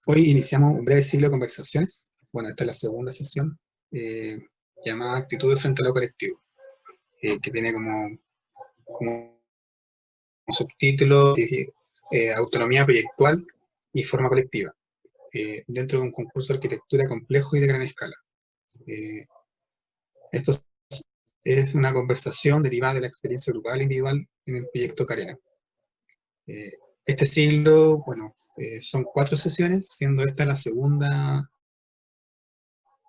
Hoy iniciamos un breve ciclo de conversaciones. Bueno, esta es la segunda sesión, llamada Actitudes frente a lo colectivo, que tiene como subtítulo Autonomía proyectual y forma colectiva, dentro de un concurso de arquitectura complejo y de gran escala. Esto es una conversación derivada de la experiencia grupal e individual en el proyecto Carena. Este siglo, bueno, son 4 sesiones, siendo esta la segunda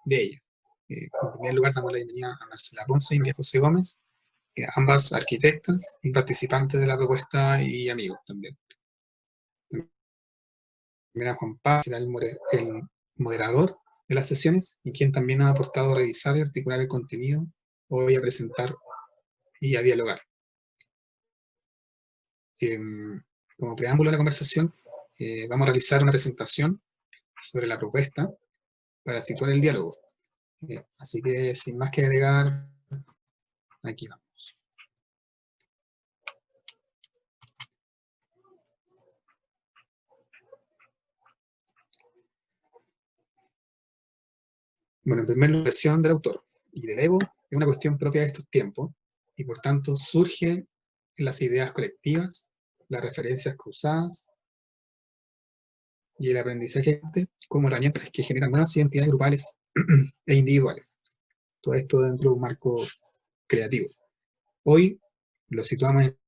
de ellas. En primer lugar, damos la bienvenida a Marcela Ponce y María José Gómez, ambas arquitectas y participantes de la propuesta y amigos también. También a Juan Pablo, será el moderador de las sesiones y quien también ha aportado a revisar y articular el contenido, hoy a presentar y a dialogar. Como preámbulo a la conversación, vamos a realizar una presentación sobre la propuesta para situar el diálogo. Así que, sin más que agregar, aquí vamos. Bueno, en primer lugar, la expresión del autor y del ego es una cuestión propia de estos tiempos y por tanto surge en las ideas colectivas, las referencias cruzadas y el aprendizaje como herramientas que generan nuevas identidades grupales e individuales. Todo esto dentro de un marco creativo. Hoy lo situamos en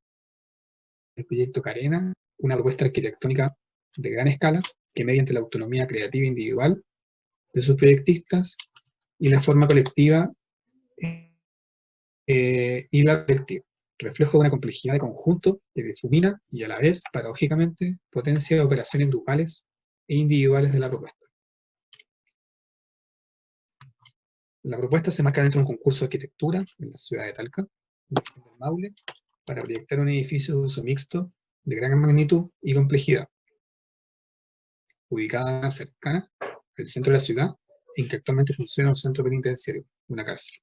el proyecto Carena, una propuesta arquitectónica de gran escala que mediante la autonomía creativa individual de sus proyectistas y la forma colectiva y la colectiva, reflejo de una complejidad de conjunto que difumina y a la vez, paradójicamente, potencia operaciones grupales e individuales de la propuesta. La propuesta se marca dentro de un concurso de arquitectura en la ciudad de Talca, en el Maule, para proyectar un edificio de uso mixto de gran magnitud y complejidad, ubicada cercana al centro de la ciudad, en que actualmente funciona un centro penitenciario, una cárcel.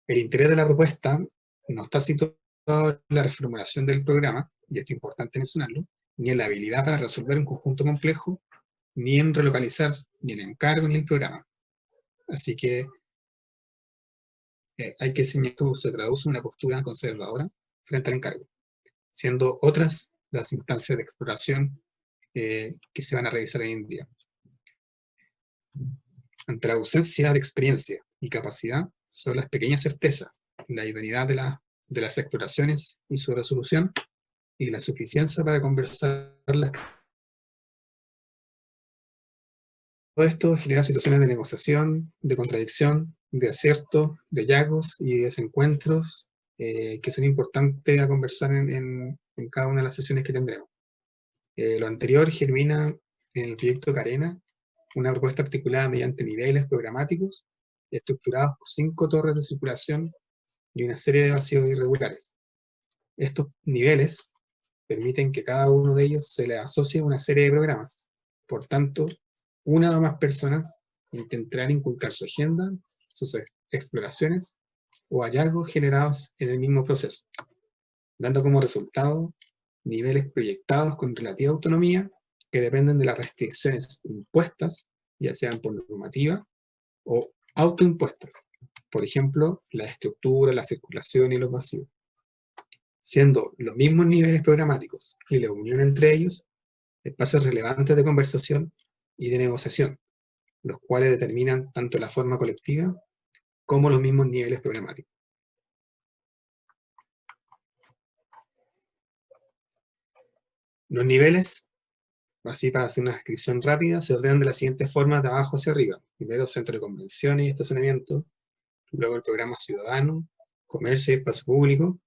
El interés de la propuesta no está situado en la reformulación del programa, y esto es importante mencionarlo, ni en la habilidad para resolver un conjunto complejo, ni en relocalizar, ni en el encargo, ni el programa. Así que hay que señalar que se traduce en una postura conservadora frente al encargo, siendo otras las instancias de exploración que se van a revisar hoy en día. Ante la ausencia de experiencia y capacidad, son las pequeñas certezas, la idoneidad de las exploraciones y su resolución, y la suficiencia para conversarlas. Todo esto genera situaciones de negociación, de contradicción, de acierto, de hallazgos y de desencuentros que son importantes a conversar en cada una de las sesiones que tendremos. Lo anterior germina en el proyecto Carena, una propuesta articulada mediante niveles programáticos estructurados por 5 torres de circulación y una serie de vacíos irregulares. Estos niveles permiten que cada uno de ellos se le asocie a una serie de programas. Por tanto, una o más personas intentarán inculcar su agenda, sus exploraciones o hallazgos generados en el mismo proceso, dando como resultado niveles proyectados con relativa autonomía que dependen de las restricciones impuestas, ya sean por normativa o autoimpuestas. Por ejemplo, la estructura, la circulación y los vacíos. Siendo los mismos niveles programáticos y la unión entre ellos espacios relevantes de conversación y de negociación, los cuales determinan tanto la forma colectiva como los mismos niveles programáticos. Los niveles, así para hacer una descripción rápida, se ordenan de la siguiente forma de abajo hacia arriba. Primero, centro de convenciones y estacionamiento, luego el programa ciudadano, comercio y espacio público,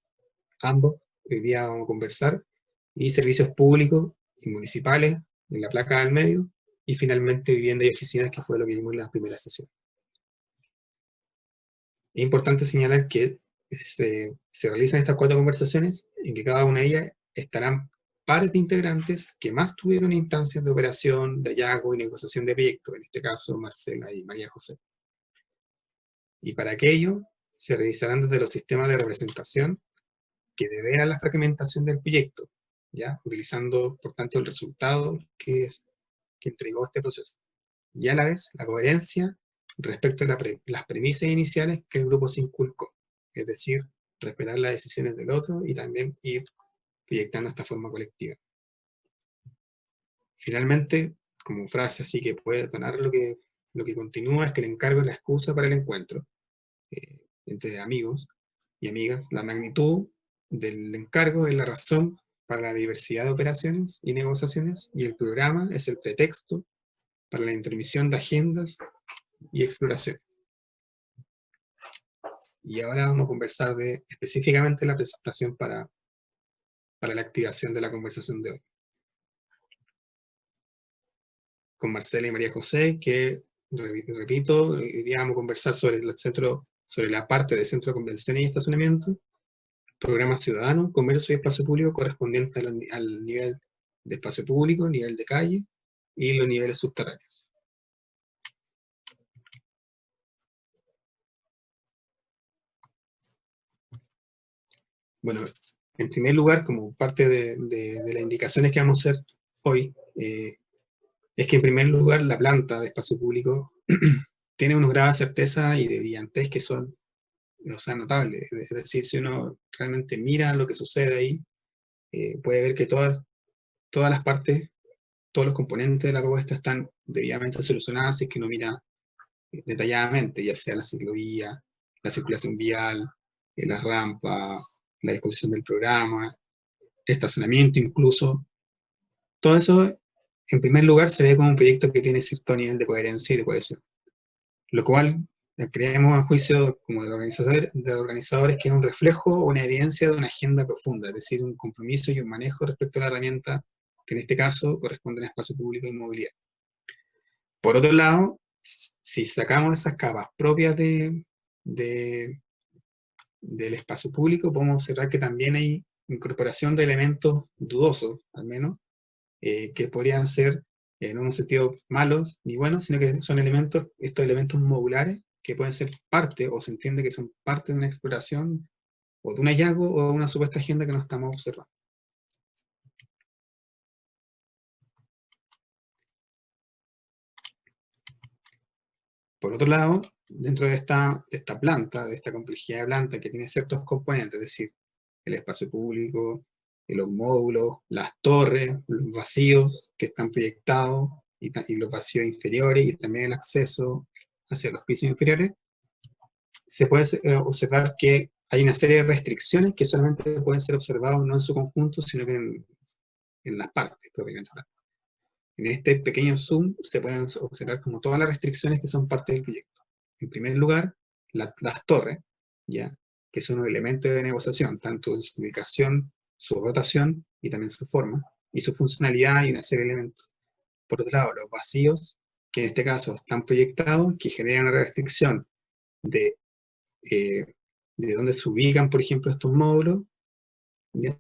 ambos, hoy día vamos a conversar, y servicios públicos y municipales, en la placa del medio, y finalmente vivienda y oficinas, que fue lo que vimos en la primera sesión. Es importante señalar que se realizan estas 4 conversaciones, en que cada una de ellas estarán pares de integrantes que más tuvieron instancias de operación, de hallazgo y negociación de proyectos, en este caso Marcela y María José. Y para aquello se revisarán desde los sistemas de representación que develan la fragmentación del proyecto, ¿ya? Utilizando, por tanto, el resultado que entregó este proceso. Y a la vez, la coherencia respecto a las premisas iniciales que el grupo se inculcó, es decir, respetar las decisiones del otro y también ir proyectando esta forma colectiva. Finalmente, como frase así que puede detonar lo que continúa es que el encargo es la excusa para el encuentro entre amigos y amigas. La magnitud del encargo es la razón para la diversidad de operaciones y negociaciones, y el programa es el pretexto para la intermisión de agendas y exploración. Y ahora vamos a conversar específicamente la presentación para la activación de la conversación de hoy. Con Marcela y María José, que, repito, hoy día vamos a conversar sobre la parte de centro de convenciones y estacionamiento, programa ciudadano, comercio y espacio público correspondiente al nivel de espacio público, nivel de calle y los niveles subterráneos. Bueno, en primer lugar, como parte de las indicaciones que vamos a hacer hoy, es que en primer lugar la planta de espacio público tiene unos grados de certeza y de brillantez que son, o sea, notables. Es decir, si uno realmente mira lo que sucede ahí, puede ver que todas las partes, todos los componentes de la propuesta están debidamente solucionadas si es que uno mira detalladamente, ya sea la ciclovía, la circulación vial, las rampas, la disposición del programa, estacionamiento incluso. Todo eso, en primer lugar, se ve como un proyecto que tiene cierto nivel de coherencia y de cohesión, lo cual creemos a juicio como de organizadores que es un reflejo o una evidencia de una agenda profunda, es decir, un compromiso y un manejo respecto a la herramienta que en este caso corresponde al espacio público y movilidad. Por otro lado, si sacamos esas capas propias del espacio público, podemos observar que también hay incorporación de elementos dudosos, al menos, que podrían ser, no en un sentido malos ni buenos, sino que son estos elementos modulares, que pueden ser parte, o se entiende que son parte de una exploración, o de un hallazgo, o de una supuesta agenda que no estamos observando. Por otro lado, dentro de esta planta, de esta complejidad de planta que tiene ciertos componentes, es decir, el espacio público, los módulos, las torres, los vacíos que están proyectados y los vacíos inferiores y también el acceso hacia los pisos inferiores, se puede observar que hay una serie de restricciones que solamente pueden ser observadas no en su conjunto, sino que en las partes propiamente. En este pequeño zoom se pueden observar como todas las restricciones que son parte del proyecto. En primer lugar, las torres, ¿ya? Que son un elemento de negociación, tanto en su ubicación, su rotación y también su forma, y su funcionalidad y una serie de elementos. Por otro lado, los vacíos, que en este caso están proyectados, que generan una restricción de, de dónde se ubican, por ejemplo, estos módulos, ¿ya?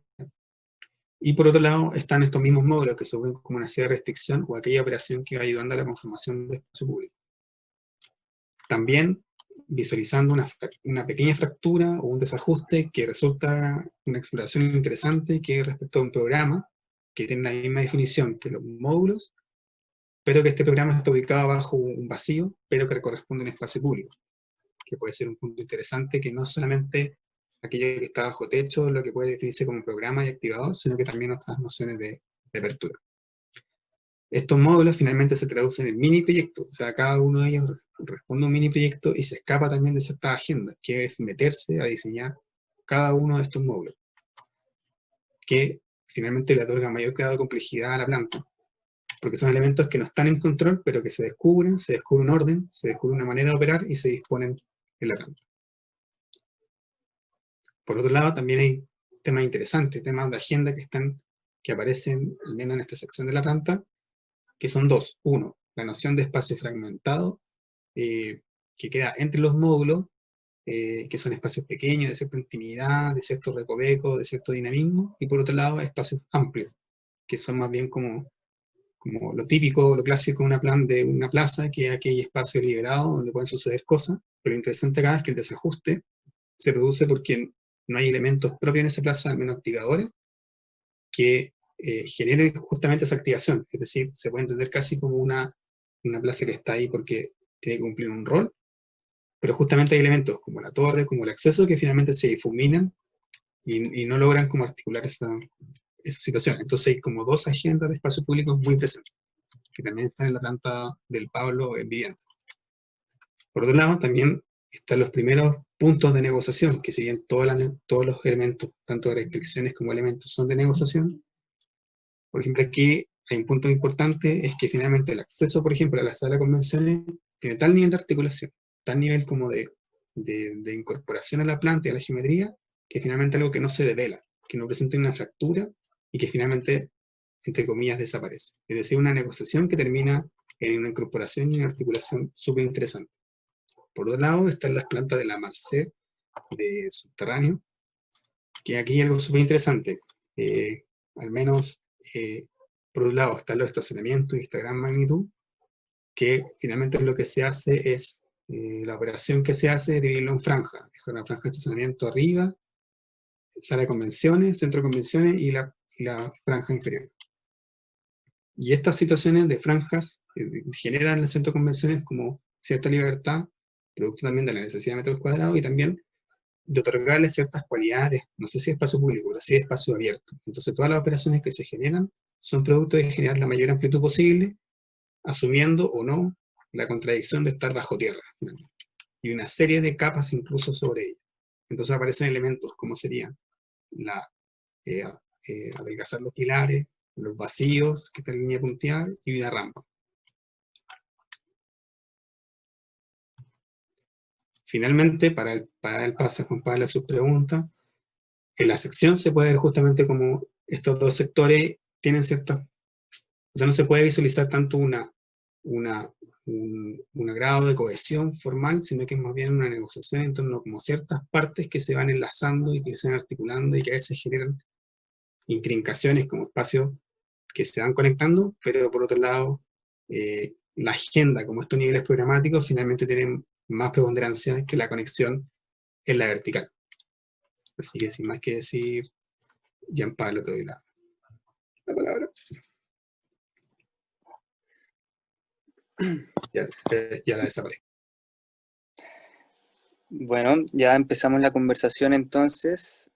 Y por otro lado, están estos mismos módulos que se ven como una serie de restricción o aquella operación que va ayudando a la conformación de espacio público. También visualizando una pequeña fractura o un desajuste que resulta una exploración interesante, que es respecto a un programa que tiene la misma definición que los módulos, pero que este programa está ubicado bajo un vacío, pero que corresponde a un espacio público, que puede ser un punto interesante, que no solamente aquello que está bajo techo, lo que puede definirse como programa y activador, sino que también otras nociones de apertura. Estos módulos finalmente se traducen en mini proyectos, o sea, cada uno de ellos responde a un mini proyecto y se escapa también de cierta agenda, que es meterse a diseñar cada uno de estos módulos, que finalmente le otorga mayor grado de complejidad a la planta, porque son elementos que no están en control, pero que se descubre un orden, se descubre una manera de operar y se disponen en la planta. Por otro lado, también hay temas interesantes, temas de agenda que aparecen, al menos en esta sección de la planta, que son dos. Uno, la noción de espacio fragmentado, que queda entre los módulos, que son espacios pequeños, de cierta intimidad, de cierto recoveco, de cierto dinamismo, y por otro lado, espacios amplios, que son más bien como lo típico, lo clásico de una plaza, que aquí hay espacio liberado donde pueden suceder cosas, pero lo interesante acá es que el desajuste se produce porque no hay elementos propios en esa plaza, al menos activadores, que genere justamente esa activación. Es decir, se puede entender casi como una plaza que está ahí porque tiene que cumplir un rol, pero justamente hay elementos como la torre, como el acceso, que finalmente se difuminan y no logran como articular esa situación. Entonces hay como dos agendas de espacio público muy presentes, que también están en la planta del Pablo en vivienda. Por otro lado, también están los primeros puntos de negociación, que si bien todos los elementos, tanto restricciones como elementos, son de negociación. Por ejemplo, aquí hay un punto importante, es que finalmente el acceso, por ejemplo, a la sala de convenciones tiene tal nivel de articulación, tal nivel como de incorporación a la planta y a la geometría, que finalmente algo que no se devela, que no presenta una fractura y que finalmente, entre comillas, desaparece. Es decir, una negociación que termina en una incorporación y una articulación súper interesante. Por otro lado, están las plantas de la Marcet, de subterráneo, que aquí hay algo súper interesante. Al menos, por un lado, están los estacionamientos y esta gran magnitud, que finalmente lo que se hace es, la operación que se hace es dividirlo en franjas. Dejar una franja de estacionamiento arriba, sala de convenciones, centro de convenciones y la franja inferior. Y estas situaciones de franjas generan en el centro de convenciones como cierta libertad, producto también de la necesidad de metros cuadrados y también de otorgarle ciertas cualidades, no sé si es espacio público, pero sí es espacio abierto. Entonces todas las operaciones que se generan son producto de generar la mayor amplitud posible, asumiendo o no la contradicción de estar bajo tierra, y una serie de capas incluso sobre ella. Entonces aparecen elementos como serían la, adelgazar los pilares, los vacíos, que está en línea punteada, y una rampa. Finalmente, para el pase a Juan Pablo a sus preguntas, en la sección se puede ver justamente como estos dos sectores tienen ciertas, o sea, no se puede visualizar tanto un grado de cohesión formal, sino que es más bien una negociación en torno a como ciertas partes que se van enlazando y que se van articulando y que a veces generan intrincaciones como espacios que se van conectando, pero por otro lado, la agenda, como estos niveles programáticos, finalmente tienen más preponderancia que la conexión en la vertical. Así que sin más que decir, Gianpaolo, te doy la palabra. Ya la desaparecí. Bueno, ya empezamos la conversación entonces,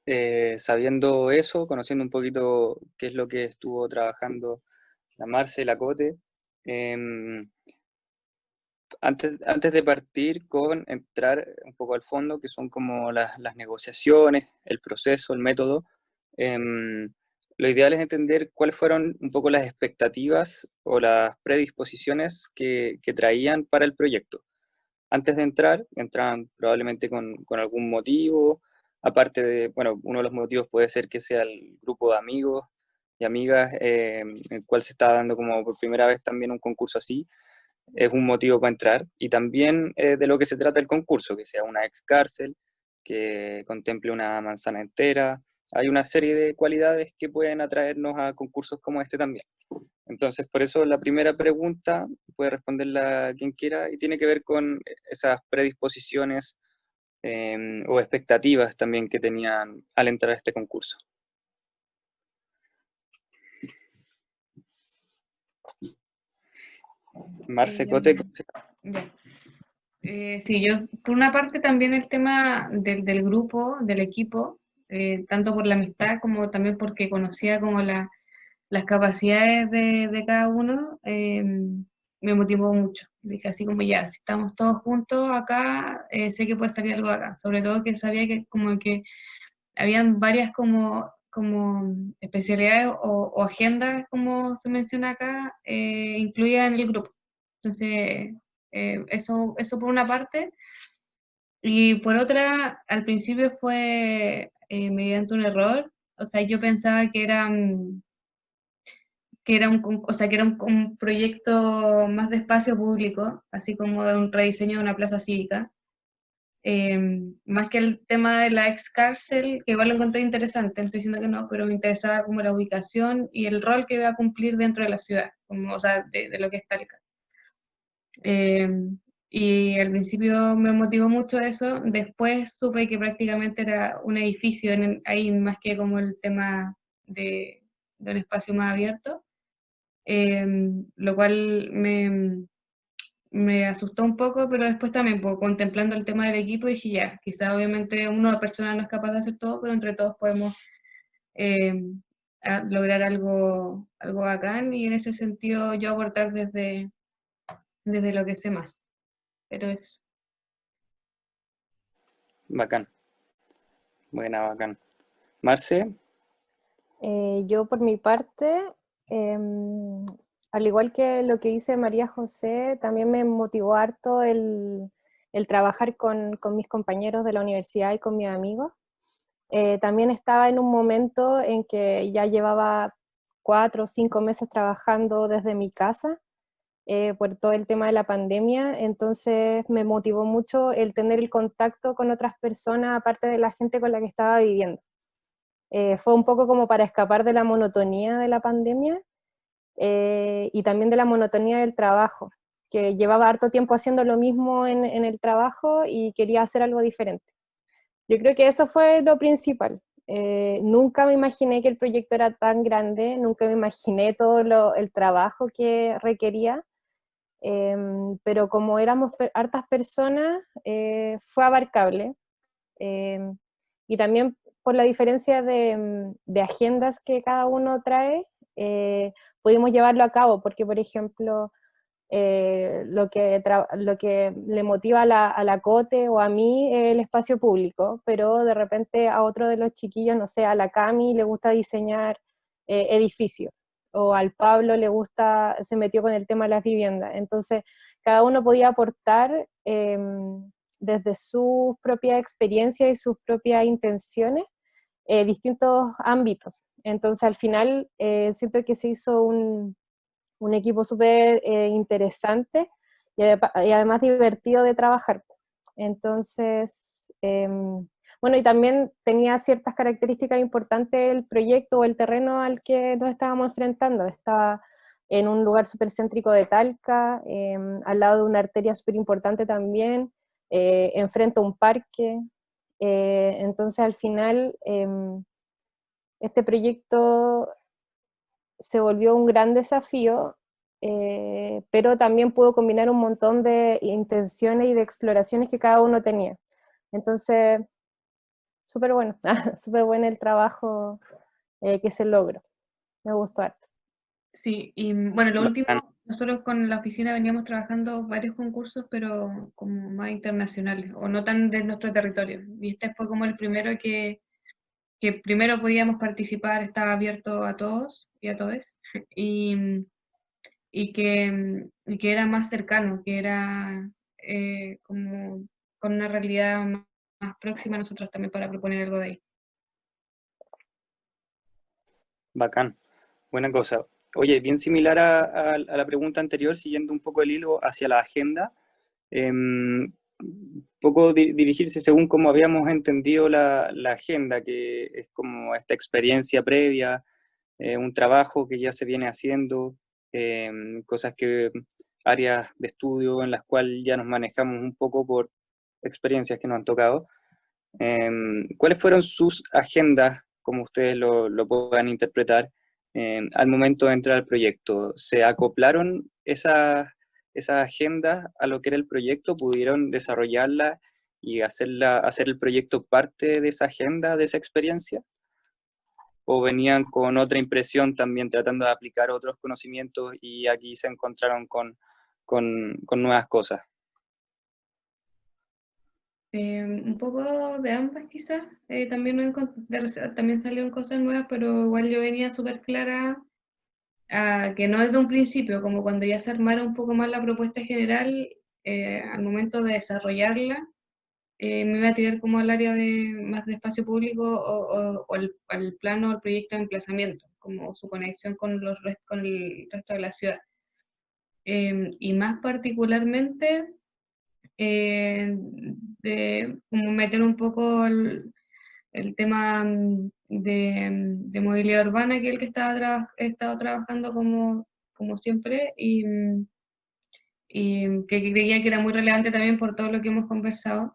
sabiendo eso, conociendo un poquito qué es lo que estuvo trabajando la Marce, la Cote. Antes de partir con entrar un poco al fondo, que son como las negociaciones, el proceso, el método, lo ideal es entender cuáles fueron un poco las expectativas o las predisposiciones que traían para el proyecto. Antes de entrar, entraban probablemente con algún motivo, aparte de, bueno, uno de los motivos puede ser que sea el grupo de amigos y amigas en el cual se está dando como por primera vez también un concurso así, es un motivo para entrar, y también de lo que se trata el concurso, que sea una ex cárcel, que contemple una manzana entera. Hay una serie de cualidades que pueden atraernos a concursos como este también. Entonces, por eso la primera pregunta puede responderla quien quiera y tiene que ver con esas predisposiciones o expectativas también que tenían al entrar a este concurso. Marce, Cote. Ya. Sí, yo por una parte también el tema del grupo, del equipo, tanto por la amistad como también porque conocía como las capacidades de cada uno, me motivó mucho. Dije así como ya, si estamos todos juntos acá, sé que puede salir algo de acá. Sobre todo que sabía que como que habían varias como especialidades o agendas, como se menciona acá, incluidas en el grupo. Entonces, eso por una parte. Y por otra, al principio fue mediante un error. O sea, yo pensaba o sea, que era un proyecto más de espacio público, así como de un rediseño de una plaza cívica. Más que el tema de la ex cárcel, que igual lo encontré interesante, no estoy diciendo que no, pero me interesaba como la ubicación y el rol que iba a cumplir dentro de la ciudad, como, o sea, de lo que es Talca. Y al principio me motivó mucho eso, después supe que prácticamente era un edificio ahí más que como el tema de un espacio más abierto, lo cual me asustó un poco, pero después también, pues, contemplando el tema del equipo, dije ya, quizá obviamente una persona no es capaz de hacer todo, pero entre todos podemos eh, lograr algo bacán, y en ese sentido yo aportar desde lo que sé más. Pero eso. Bacán, buena, bacán. Marce, Yo por mi parte, al igual que lo que dice María José, también me motivó harto el trabajar con mis compañeros de la universidad y con mis amigos. También estaba en un momento en que ya llevaba 4 o 5 meses trabajando desde mi casa por todo el tema de la pandemia, entonces me motivó mucho el tener el contacto con otras personas aparte de la gente con la que estaba viviendo. Fue un poco como para escapar de la monotonía de la pandemia y también de la monotonía del trabajo, que llevaba harto tiempo haciendo lo mismo en el trabajo y quería hacer algo diferente. Yo creo que eso fue lo principal. Nunca me imaginé que el proyecto era tan grande, nunca me imaginé todo el trabajo que requería, pero como éramos hartas personas, fue abarcable. Y también por la diferencia de agendas que cada uno trae, pudimos llevarlo a cabo, porque por ejemplo, lo que le motiva a la Cote o a mí es el espacio público, pero de repente a otro de los chiquillos, no sé, a la Cami le gusta diseñar edificios, o al Pablo le gusta, se metió con el tema de las viviendas. Entonces, cada uno podía aportar desde sus propias experiencias y sus propias intenciones distintos ámbitos. Entonces, al final, siento que se hizo un equipo súper interesante y además divertido de trabajar. Entonces, bueno, y también tenía ciertas características importantes el proyecto o el terreno al que nos estábamos enfrentando. Estaba en un lugar súper céntrico de Talca, al lado de una arteria súper importante también, enfrente a un parque. Entonces, al final, este proyecto se volvió un gran desafío, pero también pudo combinar un montón de intenciones y de exploraciones que cada uno tenía. Entonces, súper bueno, súper bueno el trabajo que se logró. Me gustó harto. Sí, y bueno, lo bacán. último, nosotros con la oficina veníamos trabajando varios concursos, pero como más internacionales, o no tan de nuestro territorio. Y este fue como el primero que primero podíamos participar, estaba abierto a todos y a todes, y, y que era más cercano, que era como con una realidad más próxima a nosotros también para proponer algo de ahí. Bacán, buena cosa. Oye, bien similar a la pregunta anterior, siguiendo un poco el hilo hacia la agenda, un poco dirigirse según como habíamos entendido la agenda, que es como esta experiencia previa, un trabajo que ya se viene haciendo, cosas que, áreas de estudio en las cuales ya nos manejamos un poco por experiencias que nos han tocado. ¿Cuáles fueron sus agendas, como ustedes lo puedan interpretar, al momento de entrar al proyecto? ¿Se acoplaron esas agendas a lo que era el proyecto? ¿Pudieron desarrollarla y hacer el proyecto parte de esa agenda, de esa experiencia? ¿O venían con otra impresión también tratando de aplicar otros conocimientos y aquí se encontraron con nuevas cosas? Un poco de ambas quizás, también, también salieron cosas nuevas, pero igual yo venía súper clara que no desde un principio, como cuando ya se armara un poco más la propuesta general, al momento de desarrollarla, me iba a tirar como al área de más de espacio público o al plano o el proyecto de emplazamiento, como su conexión con el resto de la ciudad. Y más particularmente de como meter un poco el tema de movilidad urbana, que es el que he estado trabajando como siempre, y que creía que era muy relevante también por todo lo que hemos conversado.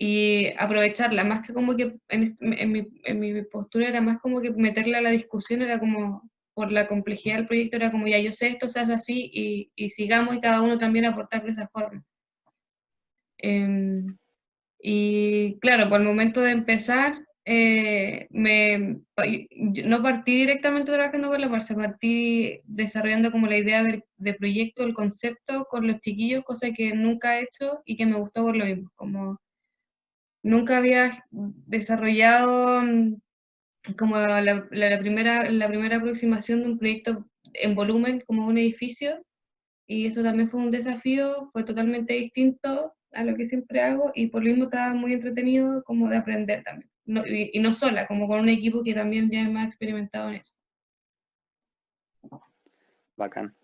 y aprovecharla, más que como que en mi postura era más como que meterla a la discusión, era como por la complejidad del proyecto, era como ya yo sé esto se hace así y sigamos y cada uno también aportar de esa forma. Em, y claro, por el momento de empezar, yo no partí directamente trabajando con la Marce, partí desarrollando como la idea del proyecto, el concepto con los chiquillos, cosa que nunca he hecho y que me gustó por lo mismo, como nunca había desarrollado como la primera aproximación de un proyecto en volumen como un edificio, y eso también fue un desafío, fue totalmente distinto a lo que siempre hago, y por lo mismo estaba muy entretenido como de aprender también. Y no sola, como con un equipo que también ya es más experimentado en eso. Bacán.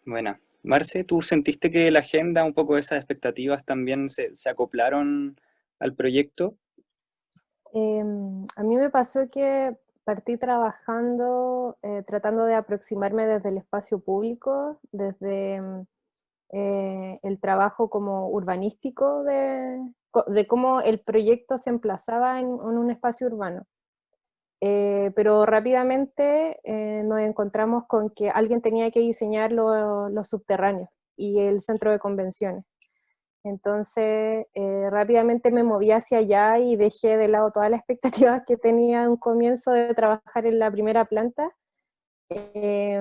Bueno, Marce, ¿tú sentiste que la agenda, un poco esas expectativas también se acoplaron al proyecto? A mí me pasó que partí trabajando, tratando de aproximarme desde el espacio público, desde el trabajo como urbanístico de cómo el proyecto se emplazaba en un espacio urbano. Pero rápidamente nos encontramos con que alguien tenía que diseñar los subterráneos y el centro de convenciones. Entonces, rápidamente me moví hacia allá y dejé de lado todas las expectativas que tenía en un comienzo de trabajar en la primera planta. Y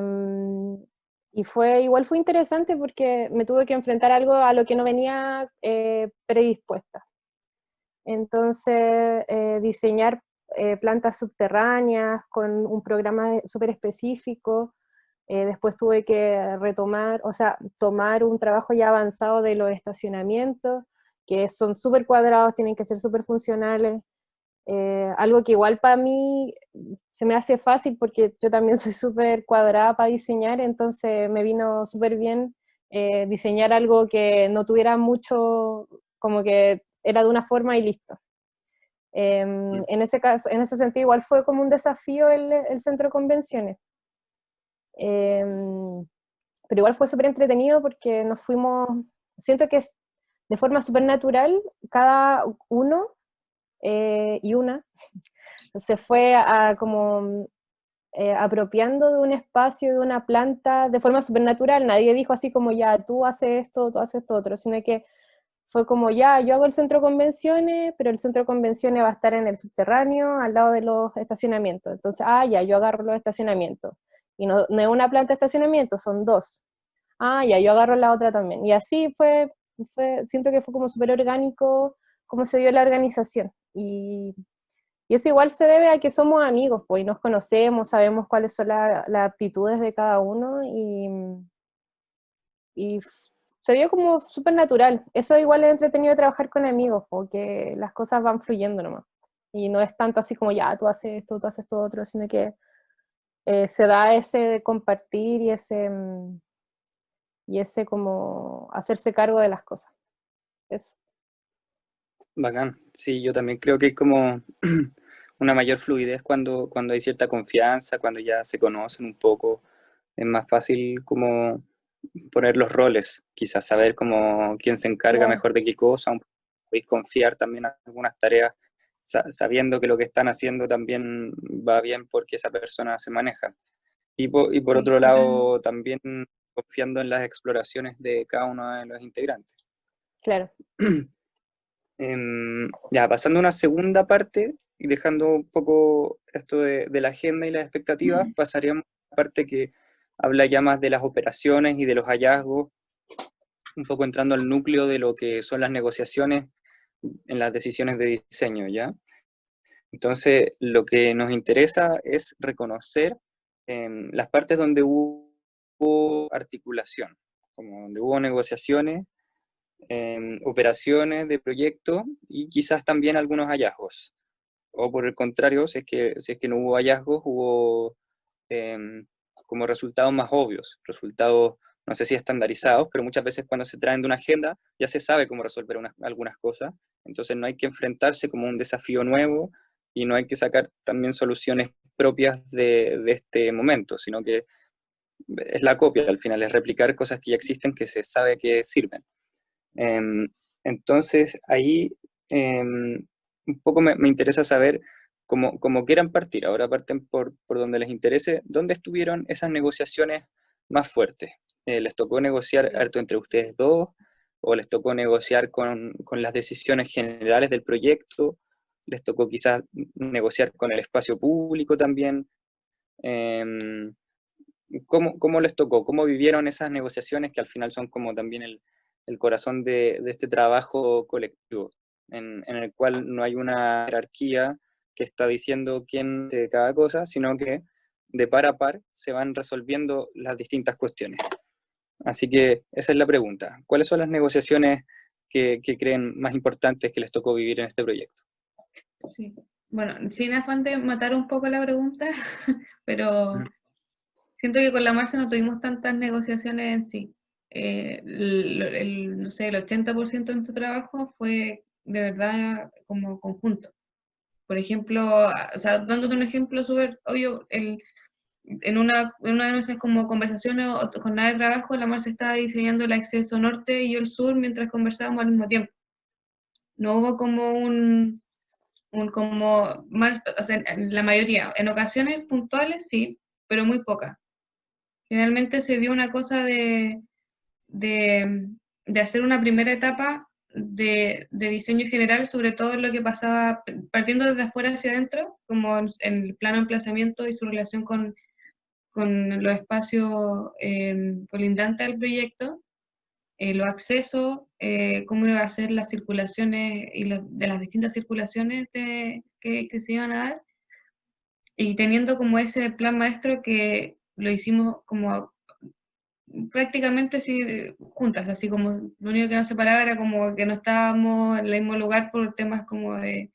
igual fue interesante porque me tuve que enfrentar algo a lo que no venía predispuesta. Entonces, diseñar plantas subterráneas con un programa súper específico. Después tuve que retomar, o sea, tomar un trabajo ya avanzado de los estacionamientos, que son súper cuadrados, tienen que ser súper funcionales. Algo que igual para mí se me hace fácil porque yo también soy súper cuadrada para diseñar, entonces me vino súper bien diseñar algo que no tuviera mucho, como que era de una forma y listo. En ese caso, en ese sentido, igual fue como un desafío el centro de convenciones. Pero igual fue súper entretenido porque nos fuimos, siento que es de forma súper natural, cada uno y una se fue como apropiando de un espacio, de una planta, de forma súper natural. Nadie dijo así como ya, tú haces esto otro, sino que fue como ya, yo hago el centro de convenciones, pero el centro de convenciones va a estar en el subterráneo, al lado de los estacionamientos. Entonces, ya, yo agarro los estacionamientos. Y no es una planta de estacionamiento, son dos. Ya, yo agarro la otra también. Y así siento que fue como súper orgánico cómo se dio la organización. Y eso igual se debe a que somos amigos, pues, y nos conocemos, sabemos cuáles son las aptitudes de cada uno, y se dio como súper natural. Eso igual es entretenido de trabajar con amigos, porque las cosas van fluyendo nomás. Y no es tanto así como, ya, tú haces esto, tú haces esto otro, sino que se da ese compartir y ese como hacerse cargo de las cosas. Eso. Bacán. Sí, yo también creo que hay como una mayor fluidez cuando hay cierta confianza, cuando ya se conocen un poco. Es más fácil como poner los roles, quizás saber como quién se encarga Claro. mejor de qué cosa, podéis confiar también en algunas tareas, sabiendo que lo que están haciendo también va bien porque esa persona se maneja. Y por Sí, otro lado, también confiando en las exploraciones de cada uno de los integrantes. Claro. Ya, pasando a una segunda parte y dejando un poco esto de la agenda y las expectativas, pasaríamos a la parte que habla ya más de las operaciones y de los hallazgos, un poco entrando al núcleo de lo que son las negociaciones en las decisiones de diseño, ¿ya? Entonces, lo que nos interesa es reconocer las partes donde hubo articulación, como donde hubo negociaciones, operaciones de proyecto y quizás también algunos hallazgos. O por el contrario, si es que no hubo hallazgos, hubo como resultados más obvios, resultados, no sé si estandarizados, pero muchas veces cuando se traen de una agenda ya se sabe cómo resolver algunas cosas, entonces no hay que enfrentarse como un desafío nuevo y no hay que sacar también soluciones propias de este momento, sino que es la copia al final, es replicar cosas que ya existen que se sabe que sirven. Entonces, ahí un poco me interesa saber cómo quieran partir. Ahora parten por donde les interese. ¿Dónde estuvieron esas negociaciones más fuertes? ¿Les tocó negociar harto entre ustedes dos? ¿O les tocó negociar con las decisiones generales del proyecto? ¿Les tocó quizás negociar con el espacio público también? ¿Cómo les tocó? ¿Cómo vivieron esas negociaciones que al final son como también el corazón de este trabajo colectivo, en el cual no hay una jerarquía que está diciendo quién de cada cosa, sino que de par a par se van resolviendo las distintas cuestiones? Así que esa es la pregunta. ¿Cuáles son las negociaciones que creen más importantes que les tocó vivir en este proyecto? Sí. Bueno, sin afán de matar un poco la pregunta, pero siento que con la Marce no tuvimos tantas negociaciones en sí. No sé, el 80% de nuestro trabajo fue de verdad como conjunto. Por ejemplo, o sea, dándote un ejemplo súper obvio, en una de nuestras como conversaciones o jornada de trabajo, la Marce estaba diseñando el acceso norte y yo el sur mientras conversábamos al mismo tiempo. No hubo como o sea, en la mayoría, en ocasiones puntuales sí, pero muy pocas. Generalmente se dio una cosa de, de hacer una primera etapa de diseño general sobre todo lo que pasaba, partiendo desde afuera hacia adentro, como en el plano de emplazamiento y su relación con los espacios colindantes al proyecto, los accesos, cómo iba a ser las circulaciones y de las distintas circulaciones que se iban a dar, y teniendo como ese plan maestro que lo hicimos como prácticamente sí, juntas, así como lo único que nos separaba era como que no estábamos en el mismo lugar por temas como de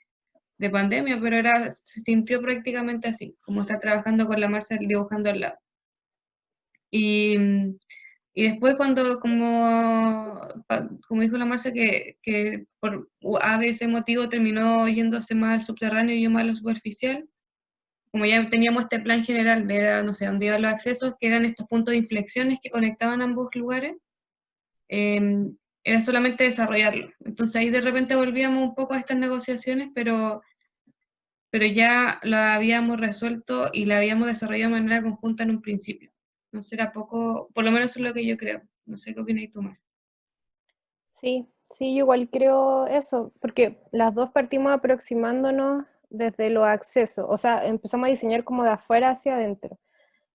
pandemia, pero se sintió prácticamente así, como estar trabajando con la Marcia dibujando al lado. Y, y después cuando, como dijo la Marcia, que por A, B, C motivo terminó yéndose más al subterráneo y yo más a lo superficial, como ya teníamos este plan general de, no sé, dónde iban los accesos, que eran estos puntos de inflexiones que conectaban ambos lugares, era solamente desarrollarlo. Entonces ahí de repente volvíamos un poco a estas negociaciones, pero ya la habíamos resuelto y la habíamos desarrollado de manera conjunta en un principio. No será poco, por lo menos eso es lo que yo creo. No sé qué opinas tú más. Sí, sí, yo igual creo eso, porque las dos partimos aproximándonos desde los accesos, o sea, empezamos a diseñar como de afuera hacia adentro.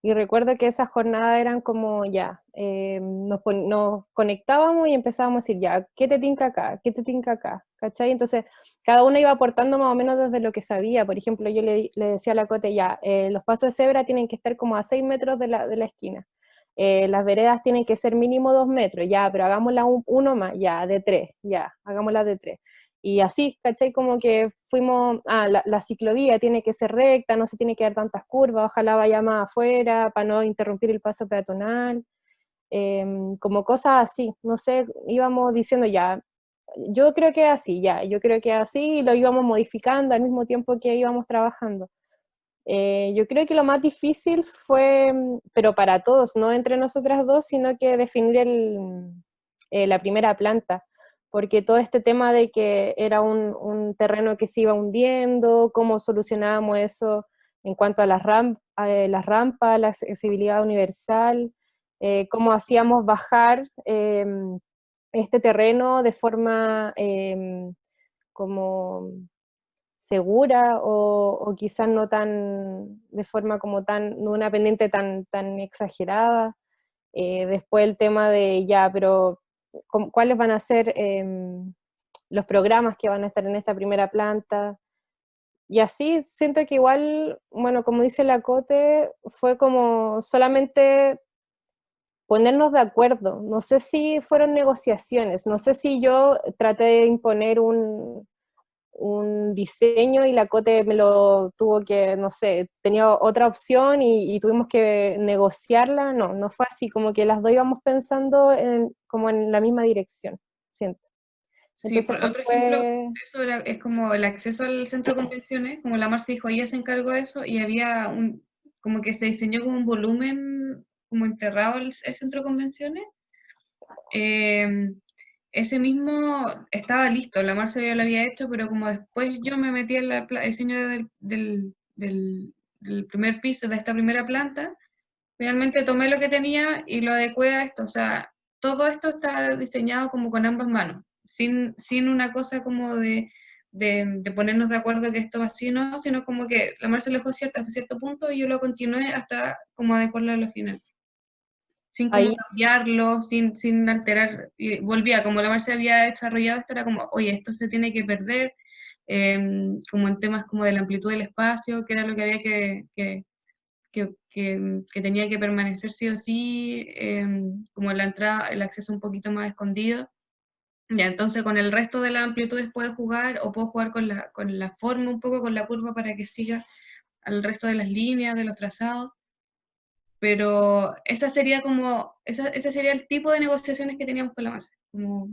Y recuerdo que esas jornadas eran como ya, nos conectábamos y empezábamos a decir ya, ¿qué te tinca acá? ¿Qué te tinca acá? ¿Cachai? Entonces, cada uno iba aportando más o menos desde lo que sabía. Por ejemplo, yo le decía a la Cote, ya, los pasos de cebra tienen que estar como a 6 metros de la esquina. Las veredas tienen que ser mínimo 2 metros, ya, pero hagámosla uno más, ya, de 3, ya, hagámosla de 3. Y así, ¿cachai? Como que fuimos, la ciclovía tiene que ser recta, no se tiene que dar tantas curvas, ojalá vaya más afuera para no interrumpir el paso peatonal, como cosas así, no sé, íbamos diciendo ya, yo creo que así, ya, yo creo que así, y lo íbamos modificando al mismo tiempo que íbamos trabajando. Yo creo que lo más difícil fue, pero para todos, no entre nosotras dos, sino que definir la primera planta, porque todo este tema de que era un terreno que se iba hundiendo, cómo solucionábamos eso en cuanto a las rampas, la accesibilidad universal, cómo hacíamos bajar este terreno de forma como segura o quizás no tan, de forma como tan, no una pendiente tan exagerada. Después el tema de ya, pero ¿cuáles van a ser los programas que van a estar en esta primera planta? Y así siento que igual, bueno, como dice la Cote, fue como solamente ponernos de acuerdo. No sé si fueron negociaciones, no sé si yo traté de imponer un diseño y la Cote me lo tuvo que, no sé, tenía otra opción y tuvimos que negociarla. No fue así, como que las dos íbamos pensando como en la misma dirección, siento. Sí, Entonces por no otro ejemplo, fue... eso es como el acceso al centro de convenciones, como la Marcia dijo, ella se encargó de eso y había como que se diseñó como un volumen como enterrado el centro de convenciones, eh, ese mismo estaba listo, la Marce ya lo había hecho, pero como después yo me metí en el diseño del primer piso, de esta primera planta, finalmente tomé lo que tenía y lo adecué a esto. O sea, todo esto está diseñado como con ambas manos, sin una cosa como de ponernos de acuerdo que esto va así, no, sino como que la Marce lo dejó hasta cierto punto y yo lo continué hasta como adecuarlo a lo final. Sin como Ahí, cambiarlo, sin alterar, y volvía, como la Marce había desarrollado esto, era como, oye, esto se tiene que perder, como en temas como de la amplitud del espacio, que era lo que había que tenía que permanecer sí o sí, como la entrada, el acceso un poquito más escondido. Ya, entonces con el resto de las amplitudes puedo jugar, o puedo jugar con la forma un poco, con la curva para que siga al resto de las líneas, de los trazados. Pero esa sería como, ese sería el tipo de negociaciones que teníamos con la Marce. Como,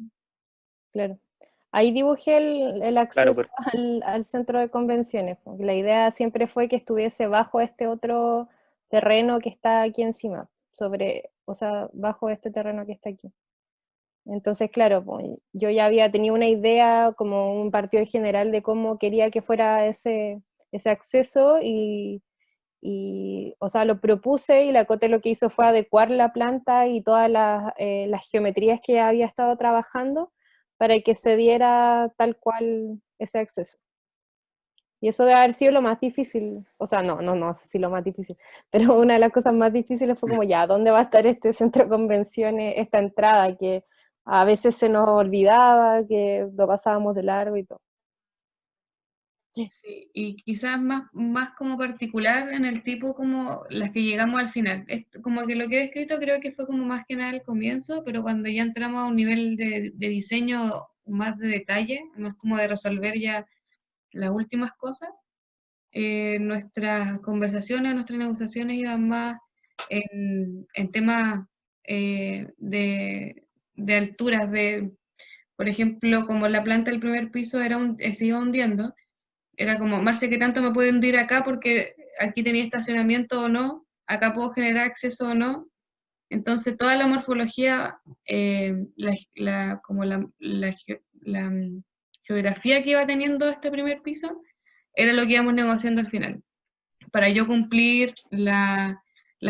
claro. Ahí dibujé el Claro, acceso al centro de convenciones, porque la idea siempre fue que estuviese bajo este otro terreno que está aquí encima, o sea, bajo este terreno que está aquí. Entonces, claro, pues, yo ya había tenido una idea, como un partido general de cómo quería que fuera ese acceso y, o sea, lo propuse y la Cote lo que hizo fue adecuar la planta y todas las geometrías que había estado trabajando para que se diera tal cual ese acceso. Y eso debe haber sido lo más difícil, o sea, no sé si lo más difícil, pero una de las cosas más difíciles fue como ya, ¿dónde va a estar este centro de convenciones, esta entrada que a veces se nos olvidaba, que lo pasábamos de largo y todo? sí, y quizás más como particular en el tipo como las que llegamos al final. Como que lo que he escrito creo que fue como más que nada el comienzo, pero cuando ya entramos a un nivel de diseño más de detalle, más como de resolver ya las últimas cosas, nuestras conversaciones, nuestras negociaciones iban más en temas de alturas, por ejemplo, como la planta del primer piso se iba hundiendo, era como, Marce, ¿qué tanto me puede hundir acá? Porque aquí tenía estacionamiento o no, acá puedo generar acceso o no. Entonces, toda la morfología, como la geografía que iba teniendo este primer piso, era lo que íbamos negociando al final. Para yo cumplir las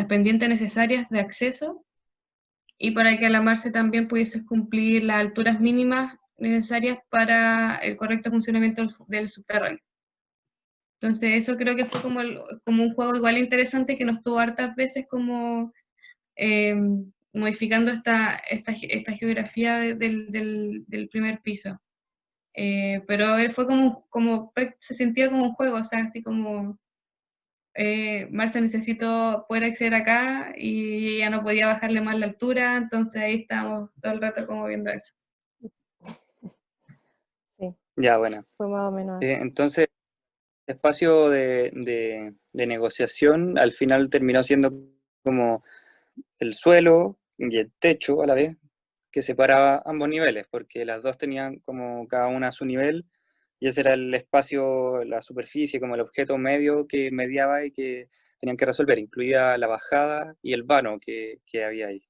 pendientes necesarias de acceso y para que a la Marce también pudiese cumplir las alturas mínimas necesarias para el correcto funcionamiento del subterráneo. Entonces eso creo que fue como un juego igual interesante que nos tuvo hartas veces como eh, modificando esta geografía del primer piso. Pero él fue se sentía como un juego, o sea, así como, Marcia necesito poder acceder acá y ella no podía bajarle más la altura, entonces ahí estábamos todo el rato como viendo eso. Sí, ya, bueno. fue más o menos así. Entonces, espacio de negociación al final terminó siendo como el suelo y el techo a la vez, que separaba ambos niveles, porque las dos tenían como cada una su nivel, y ese era el espacio, la superficie, como el objeto medio que mediaba y que tenían que resolver, incluida la bajada y el vano que había ahí.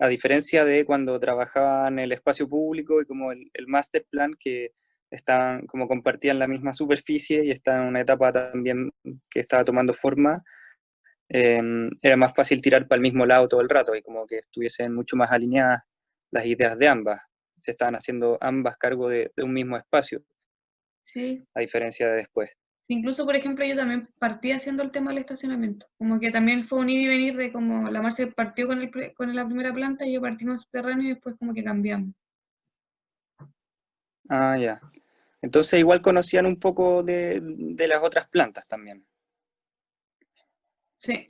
A diferencia de cuando trabajaban el espacio público y como el master plan, que estaban, como compartían la misma superficie y estaban en una etapa también que estaba tomando forma, era más fácil tirar para el mismo lado todo el rato y como que estuviesen mucho más alineadas las ideas de ambas. Se estaban haciendo ambas cargo de un mismo espacio, Sí, a diferencia de después. incluso, por ejemplo, yo también partí haciendo el tema del estacionamiento. Como que también fue un ir y venir de como la Marce partió con la primera planta y yo partí con el subterráneo y después como que cambiamos. Ah, ya. Entonces igual conocían un poco de las otras plantas también. Sí,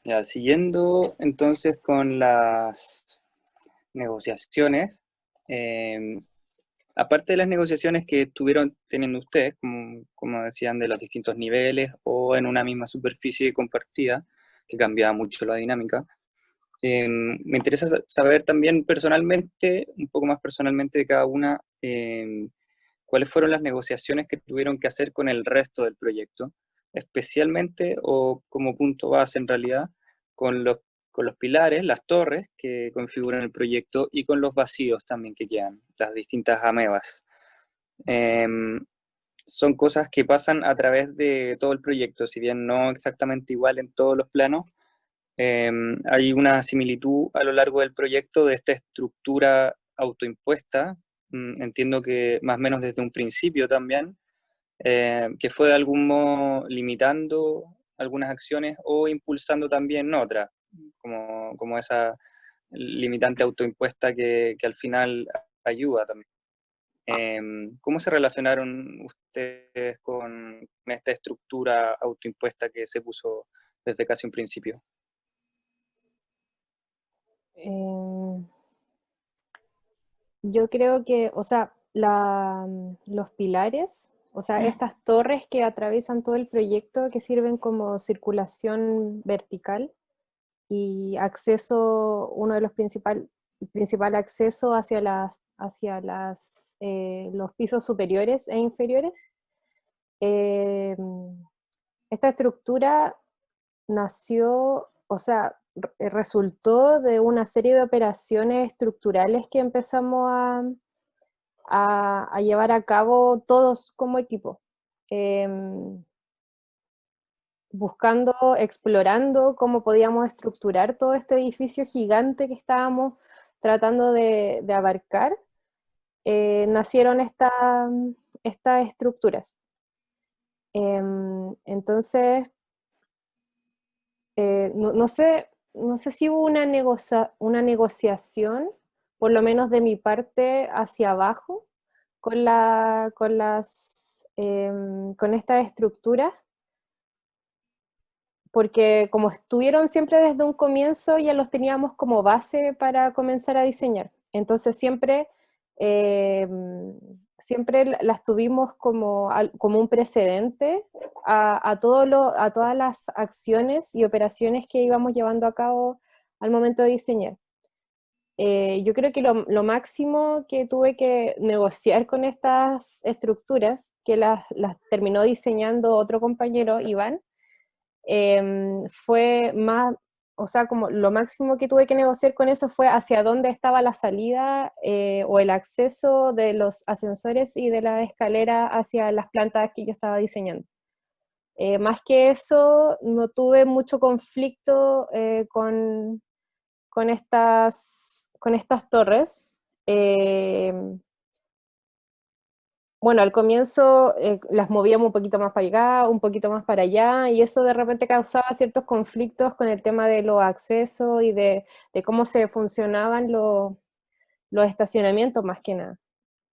Ya, siguiendo entonces con las negociaciones, eh, aparte de las negociaciones que estuvieron teniendo ustedes, como decían, de los distintos niveles o en una misma superficie compartida, que cambiaba mucho la dinámica, me interesa saber también personalmente, un poco más personalmente de cada una, cuáles fueron las negociaciones que tuvieron que hacer con el resto del proyecto, especialmente o como punto base en realidad, con los pilares, las torres que configuran el proyecto y con los vacíos también que quedan, las distintas amebas. Son cosas que pasan a través de todo el proyecto, si bien no exactamente igual en todos los planos. Hay una similitud a lo largo del proyecto de esta estructura autoimpuesta, entiendo que más o menos desde un principio también, que fue de algún modo limitando algunas acciones o impulsando también otras, como esa limitante autoimpuesta que al final ayuda también. ¿Cómo se relacionaron ustedes con esta estructura autoimpuesta que se puso desde casi un principio? Yo creo que, o sea, los pilares, o sea, estas torres que atraviesan todo el proyecto, que sirven como circulación vertical y acceso, uno de los principal acceso hacia los pisos superiores e inferiores. Esta estructura nació, o sea, resultó de una serie de operaciones estructurales que empezamos a llevar a cabo todos como equipo, buscando, explorando cómo podíamos estructurar todo este edificio gigante que estábamos tratando de abarcar. Nacieron estas estructuras. Entonces, no sé si hubo una negociación, por lo menos de mi parte, hacia abajo, con estas estructuras, porque como estuvieron siempre desde un comienzo, ya los teníamos como base para comenzar a diseñar. Entonces siempre las tuvimos como un precedente a todas las acciones y operaciones que íbamos llevando a cabo al momento de diseñar. Yo creo que lo máximo que tuve que negociar con estas estructuras, que las terminó diseñando otro compañero, Iván, fue más, o sea, como lo máximo que tuve que negociar con eso fue hacia dónde estaba la salida o el acceso de los ascensores y de la escalera hacia las plantas que yo estaba diseñando. Más que eso, no tuve mucho conflicto con estas torres. Bueno, al comienzo las movíamos un poquito más para acá, un poquito más para allá, y eso de repente causaba ciertos conflictos con el tema de los accesos y de cómo se funcionaban los estacionamientos más que nada.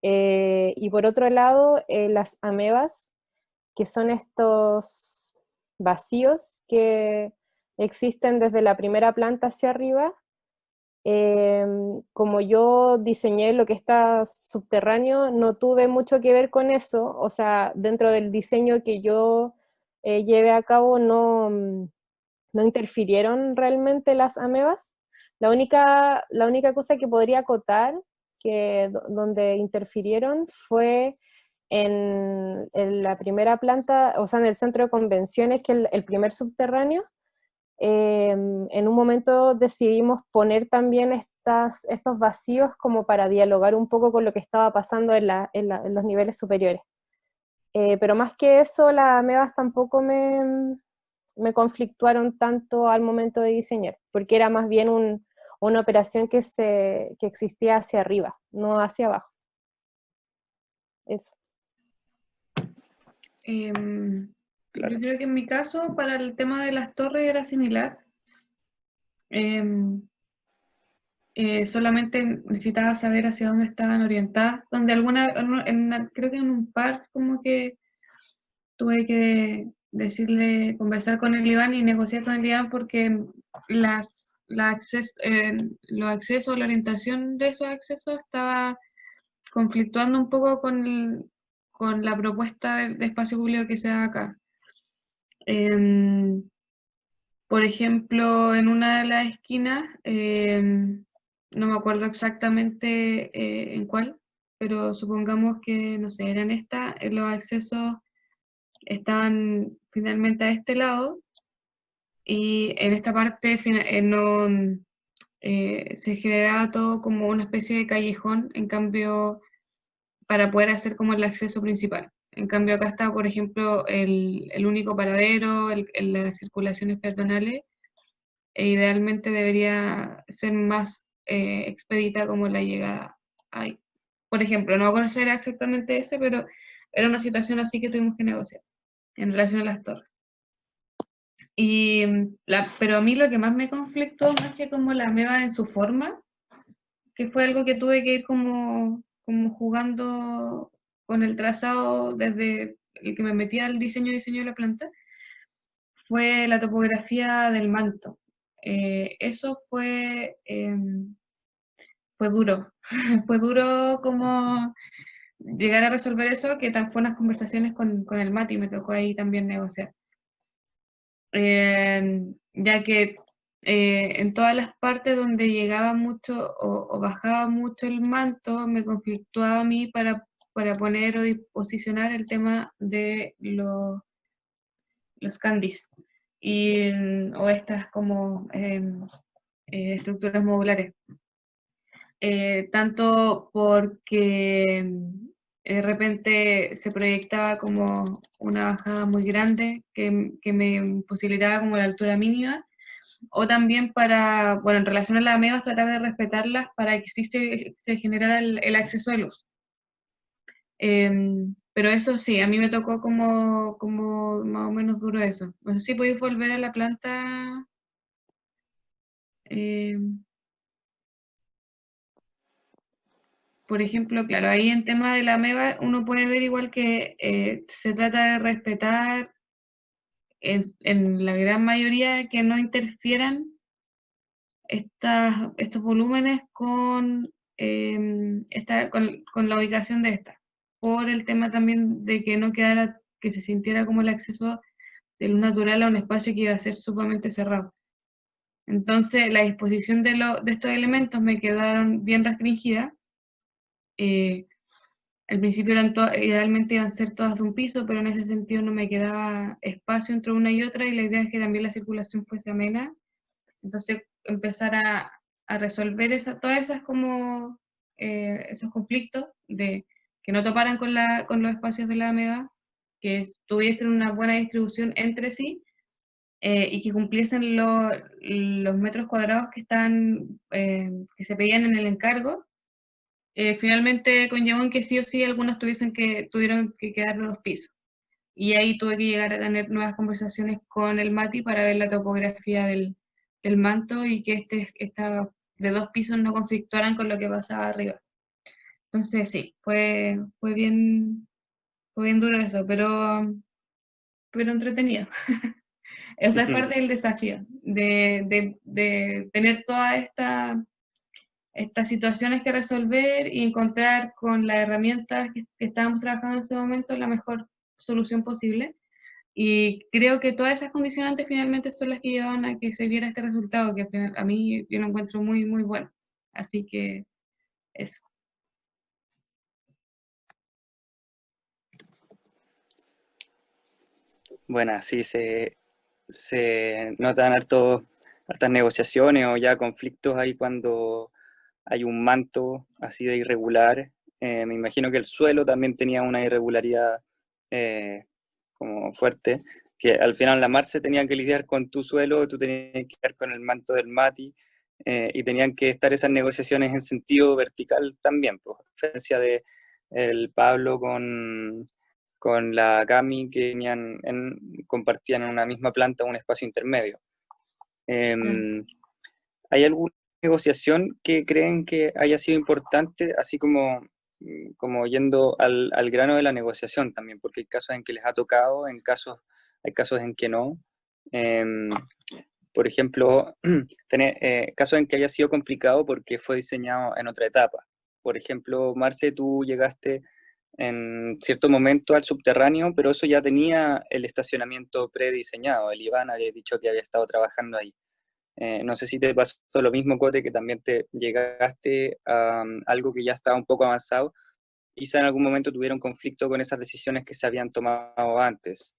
Y por otro lado, las amebas, que son estos vacíos que existen desde la primera planta hacia arriba. Como yo diseñé lo que está subterráneo, no tuve mucho que ver con eso, o sea, dentro del diseño que yo llevé a cabo no interfirieron realmente las amebas. La única cosa que podría acotar donde interfirieron fue en la primera planta, o sea, en el centro de convenciones, que es el primer subterráneo. En un momento decidimos poner también estos vacíos como para dialogar un poco con lo que estaba pasando en los niveles superiores. Pero más que eso, las amebas tampoco me conflictuaron tanto al momento de diseñar, porque era más bien una operación que existía hacia arriba, no hacia abajo. Eso. Claro. Yo creo que en mi caso, para el tema de las torres era similar. Solamente necesitaba saber hacia dónde estaban orientadas, donde creo que en un par como que tuve que conversar con el Iván y negociar con el Iván porque los accesos, la orientación de esos accesos estaba conflictuando un poco con la propuesta de espacio público que se da acá. Por ejemplo, en una de las esquinas, no me acuerdo exactamente en cuál, pero supongamos que, no sé, eran estas, los accesos estaban finalmente a este lado, y en esta parte no, se generaba todo como una especie de callejón, en cambio, para poder hacer como el acceso principal. En cambio, acá está, por ejemplo, el único paradero, las circulaciones peatonales, e idealmente debería ser más expedita como la llegada ahí. Por ejemplo, no conocer exactamente ese, pero era una situación así que tuvimos que negociar en relación a las torres. Pero a mí lo que más me conflictó, más que como la meva en su forma, que fue algo que tuve que ir como jugando con el trazado desde el que me metía al diseño de la planta, fue la topografía del manto. Eso fue duro, fue duro como llegar a resolver eso, que fue unas conversaciones con el Mati, me tocó ahí también negociar. Ya que en todas las partes donde llegaba mucho o bajaba mucho el manto, me conflictuaba a mí para poner o posicionar el tema de los candies o estas como estructuras modulares. Tanto porque de repente se proyectaba como una bajada muy grande que me imposibilitaba como la altura mínima, o también bueno, en relación a las amebas, tratar de respetarlas para que sí se generara el acceso de luz. Pero eso sí, a mí me tocó como más o menos duro eso. No sé si podéis volver a la planta. Por ejemplo, claro, ahí en tema de la ameba uno puede ver igual que se trata de respetar en la gran mayoría que no interfieran estos volúmenes con la ubicación de esta, por el tema también de que no quedara, que se sintiera como el acceso de luz natural a un espacio que iba a ser sumamente cerrado. Entonces, la disposición de estos elementos me quedaron bien restringidas. Al principio idealmente iban a ser todas de un piso, pero en ese sentido no me quedaba espacio entre una y otra, y la idea es que también la circulación fuese amena. Entonces, empezar a resolver todas esas como esos conflictos de que no toparan con los espacios de la AMEBA, que tuviesen una buena distribución entre sí, y que cumpliesen los metros cuadrados que se pedían en el encargo. Finalmente conllevó en que sí o sí algunos tuvieron que quedar de 2 pisos. Y ahí tuve que llegar a tener nuevas conversaciones con el Mati para ver la topografía del manto y que esta de 2 pisos no conflictuaran con lo que pasaba arriba. Entonces sí, fue bien duro eso, pero entretenido. Esa es parte del desafío, de tener todas estas situaciones que resolver y encontrar con las herramientas que estábamos trabajando en ese momento la mejor solución posible. Y creo que todas esas condicionantes finalmente son las que llevan a que se viera este resultado, que a mí yo lo encuentro muy, muy bueno. Así que eso. Bueno, sí se notan hartas negociaciones o ya conflictos ahí cuando hay un manto así de irregular. Me imagino que el suelo también tenía una irregularidad como fuerte, que al final la Marce tenía que lidiar con tu suelo, tú tenías que lidiar con el manto del Mati, y tenían que estar esas negociaciones en sentido vertical también, pues, a diferencia de el Pablo con la Cami, que compartían en una misma planta un espacio intermedio. ¿Hay alguna negociación que creen que haya sido importante, así como yendo al grano de la negociación también? Porque hay casos en que les ha tocado, hay casos en que no. Por ejemplo, casos en que haya sido complicado porque fue diseñado en otra etapa. Por ejemplo, Marce, tú llegaste en cierto momento al subterráneo, pero eso ya tenía el estacionamiento prediseñado. El Iván había dicho que había estado trabajando ahí. No sé si te pasó lo mismo, Cote, que también te llegaste a algo que ya estaba un poco avanzado. Quizá en algún momento tuvieron conflicto con esas decisiones que se habían tomado antes.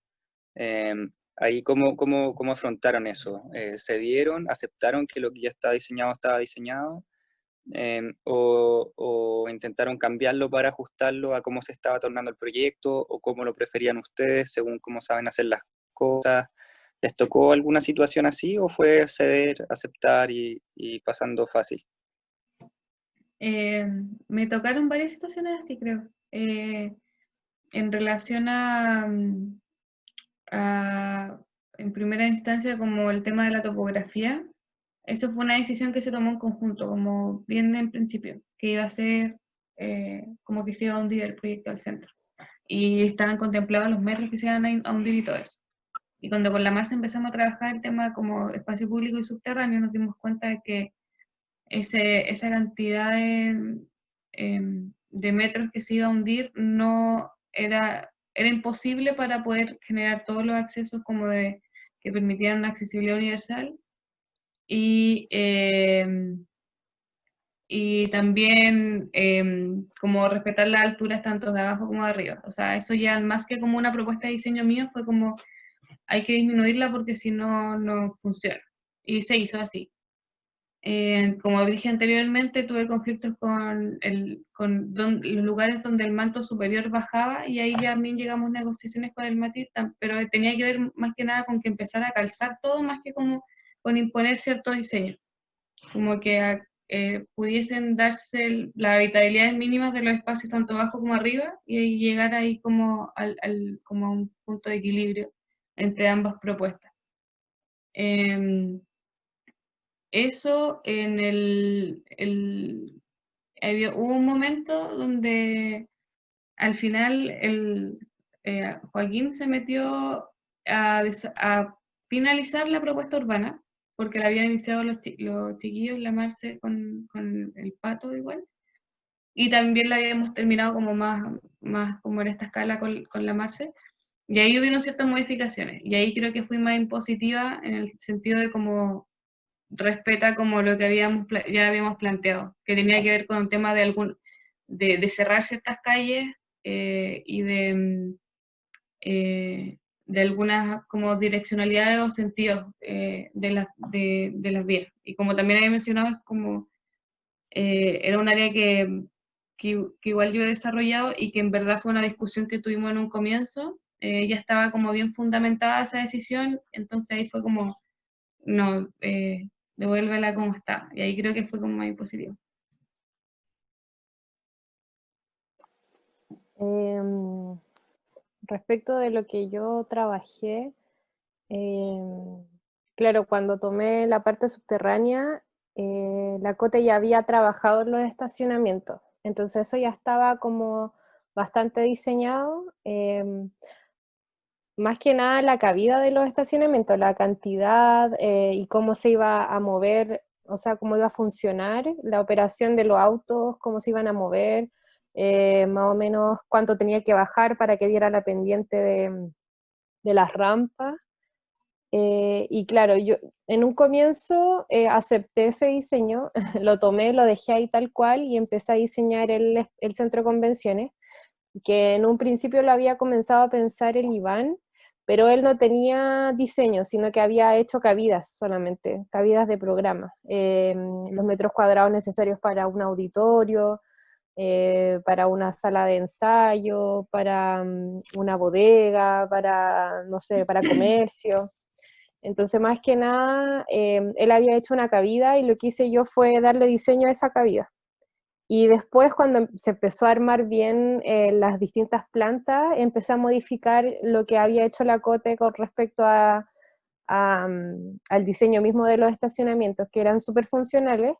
Ahí, ¿cómo afrontaron eso? ¿Cedieron, aceptaron que lo que ya estaba diseñado? O intentaron cambiarlo para ajustarlo a cómo se estaba tornando el proyecto, o cómo lo preferían ustedes según cómo saben hacer las cosas? ¿Les tocó alguna situación así o fue ceder, aceptar y pasando fácil? Me tocaron varias situaciones así, creo. En relación en primera instancia, como el tema de la topografía, eso fue una decisión que se tomó en conjunto, como bien en principio, que iba a ser como que se iba a hundir el proyecto al centro. Y estaban contemplados los metros que se iban a hundir y todo eso. Y cuando con la Marce empezamos a trabajar el tema como espacio público y subterráneo, nos dimos cuenta de que esa cantidad de metros que se iba a hundir no era imposible para poder generar todos los accesos como que permitieran una accesibilidad universal y también como respetar las alturas tanto de abajo como de arriba. O sea, eso ya más que como una propuesta de diseño mío fue como hay que disminuirla porque si no, no funciona. Y se hizo así. Como dije anteriormente, tuve conflictos con los lugares donde el manto superior bajaba y ahí también llegamos a negociaciones con el MATI, pero tenía que ver más que nada con que empezara a calzar todo, más que como con imponer cierto diseño. Como que pudiesen darse las habitabilidades mínimas de los espacios tanto abajo como arriba y llegar ahí como, como a un punto de equilibrio entre ambas propuestas. Eso hubo un momento donde al final Joaquín se metió a finalizar la propuesta urbana, porque la habían iniciado los chiquillos, la Marce con el Pato igual, y también la habíamos terminado como más como en esta escala con la Marce, y ahí hubieron ciertas modificaciones, y ahí creo que fui más impositiva en el sentido de como respeta como lo que ya habíamos planteado, que tenía que ver con un tema de cerrar ciertas calles y de algunas como direccionalidades o sentidos de las vías. Y como también había mencionado, es como era un área que igual yo he desarrollado y que en verdad fue una discusión que tuvimos en un comienzo. Ya estaba como bien fundamentada esa decisión, entonces ahí fue como, no, devuélvela como está. Y ahí creo que fue como más positivo. Respecto de lo que yo trabajé, claro, cuando tomé la parte subterránea, la Cote ya había trabajado en los estacionamientos, entonces eso ya estaba como bastante diseñado, más que nada la cabida de los estacionamientos, la cantidad y cómo se iba a mover, o sea, cómo iba a funcionar la operación de los autos, cómo se iban a mover, más o menos cuánto tenía que bajar para que diera la pendiente de las rampas. Y claro, yo en un comienzo acepté ese diseño, lo tomé, lo dejé ahí tal cual y empecé a diseñar el centro de convenciones, que en un principio lo había comenzado a pensar el Iván, pero él no tenía diseño, sino que había hecho cabidas solamente, cabidas de programa, los metros cuadrados necesarios para un auditorio, para una sala de ensayo, para una bodega, para, no sé, para comercio. Entonces, más que nada, él había hecho una cabida y lo que hice yo fue darle diseño a esa cabida. Y después, cuando se empezó a armar bien las distintas plantas, empecé a modificar lo que había hecho la Cote con respecto al diseño mismo de los estacionamientos, que eran súper funcionales,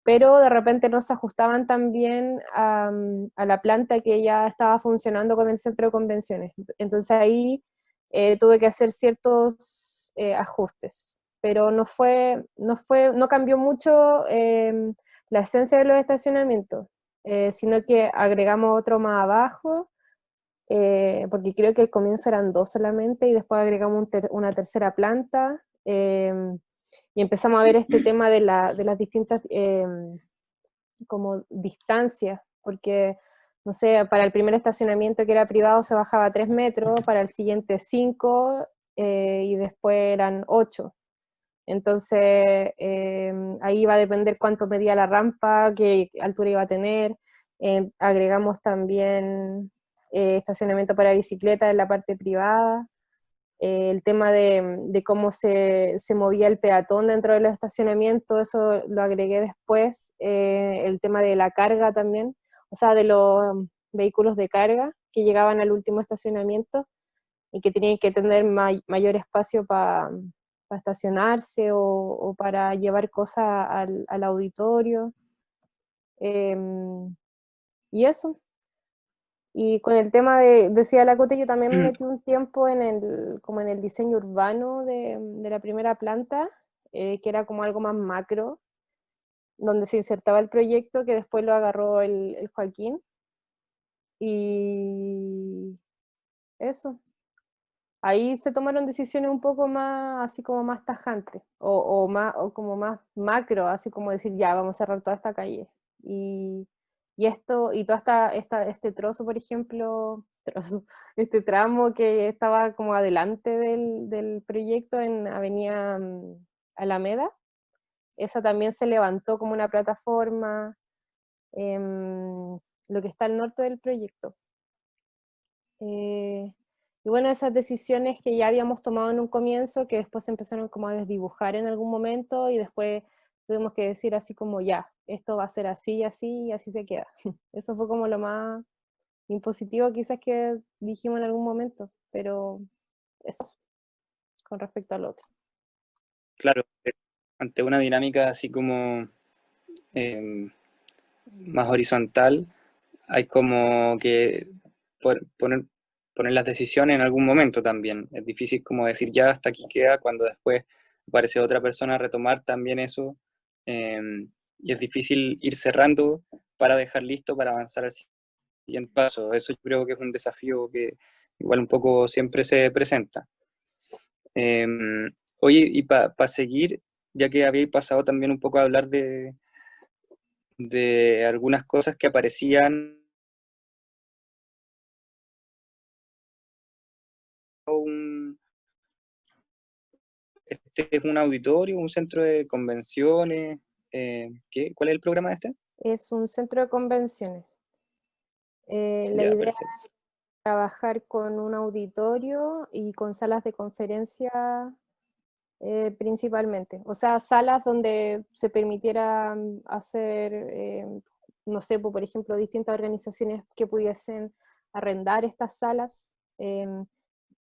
pero de repente no se ajustaban tan bien a la planta que ya estaba funcionando con el centro de convenciones. Entonces ahí tuve que hacer ciertos ajustes, pero no cambió mucho la esencia de los estacionamientos, sino que agregamos otro más abajo, porque creo que al comienzo eran 2 solamente, y después agregamos una tercera planta, y empezamos a ver este tema de las distintas como distancias, porque, no sé, para el primer estacionamiento que era privado se bajaba 3 metros, para el siguiente 5, y después eran 8. Entonces, ahí iba a depender cuánto medía la rampa, qué altura iba a tener. Agregamos también estacionamiento para bicicletas en la parte privada. El tema de cómo se movía el peatón dentro de los estacionamientos, eso lo agregué después. El tema de la carga también, o sea, de los vehículos de carga que llegaban al último estacionamiento y que tenían que tener mayor espacio para estacionarse o para llevar cosas al auditorio. Y eso. Y con el tema decía la Cote, yo también me metí un tiempo como en el diseño urbano de la primera planta, que era como algo más macro, donde se insertaba el proyecto, que después lo agarró el Joaquín. Y eso. Ahí se tomaron decisiones un poco más, así como más tajantes, o como más macro, así como decir, ya, vamos a cerrar toda esta calle. Y esto, y todo este trozo, por ejemplo, este tramo que estaba como adelante del proyecto en Avenida Alameda, esa también se levantó como una plataforma, lo que está al norte del proyecto. Y bueno, esas decisiones que ya habíamos tomado en un comienzo, que después se empezaron como a desdibujar en algún momento, y después tuvimos que decir así como, ya, esto va a ser así, así, y así se queda. Eso fue como lo más impositivo quizás que dijimos en algún momento, pero eso, con respecto al otro. Claro, ante una dinámica así como más horizontal, hay como que poner las decisiones en algún momento también. Es difícil como decir ya hasta aquí queda cuando después aparece otra persona a retomar también eso. Y es difícil ir cerrando para dejar listo para avanzar al siguiente paso. Eso yo creo que es un desafío que igual un poco siempre se presenta. Oye, y para seguir, ya que habéis pasado también un poco a hablar de algunas cosas que aparecían este es un auditorio, un centro de convenciones, ¿cuál es el programa de este? Es un centro de convenciones. La Ya, idea perfecto. es trabajar con un auditorio y con salas de conferencia principalmente. O sea, salas donde se permitiera hacer, no sé, por ejemplo, distintas organizaciones que pudiesen arrendar estas salas.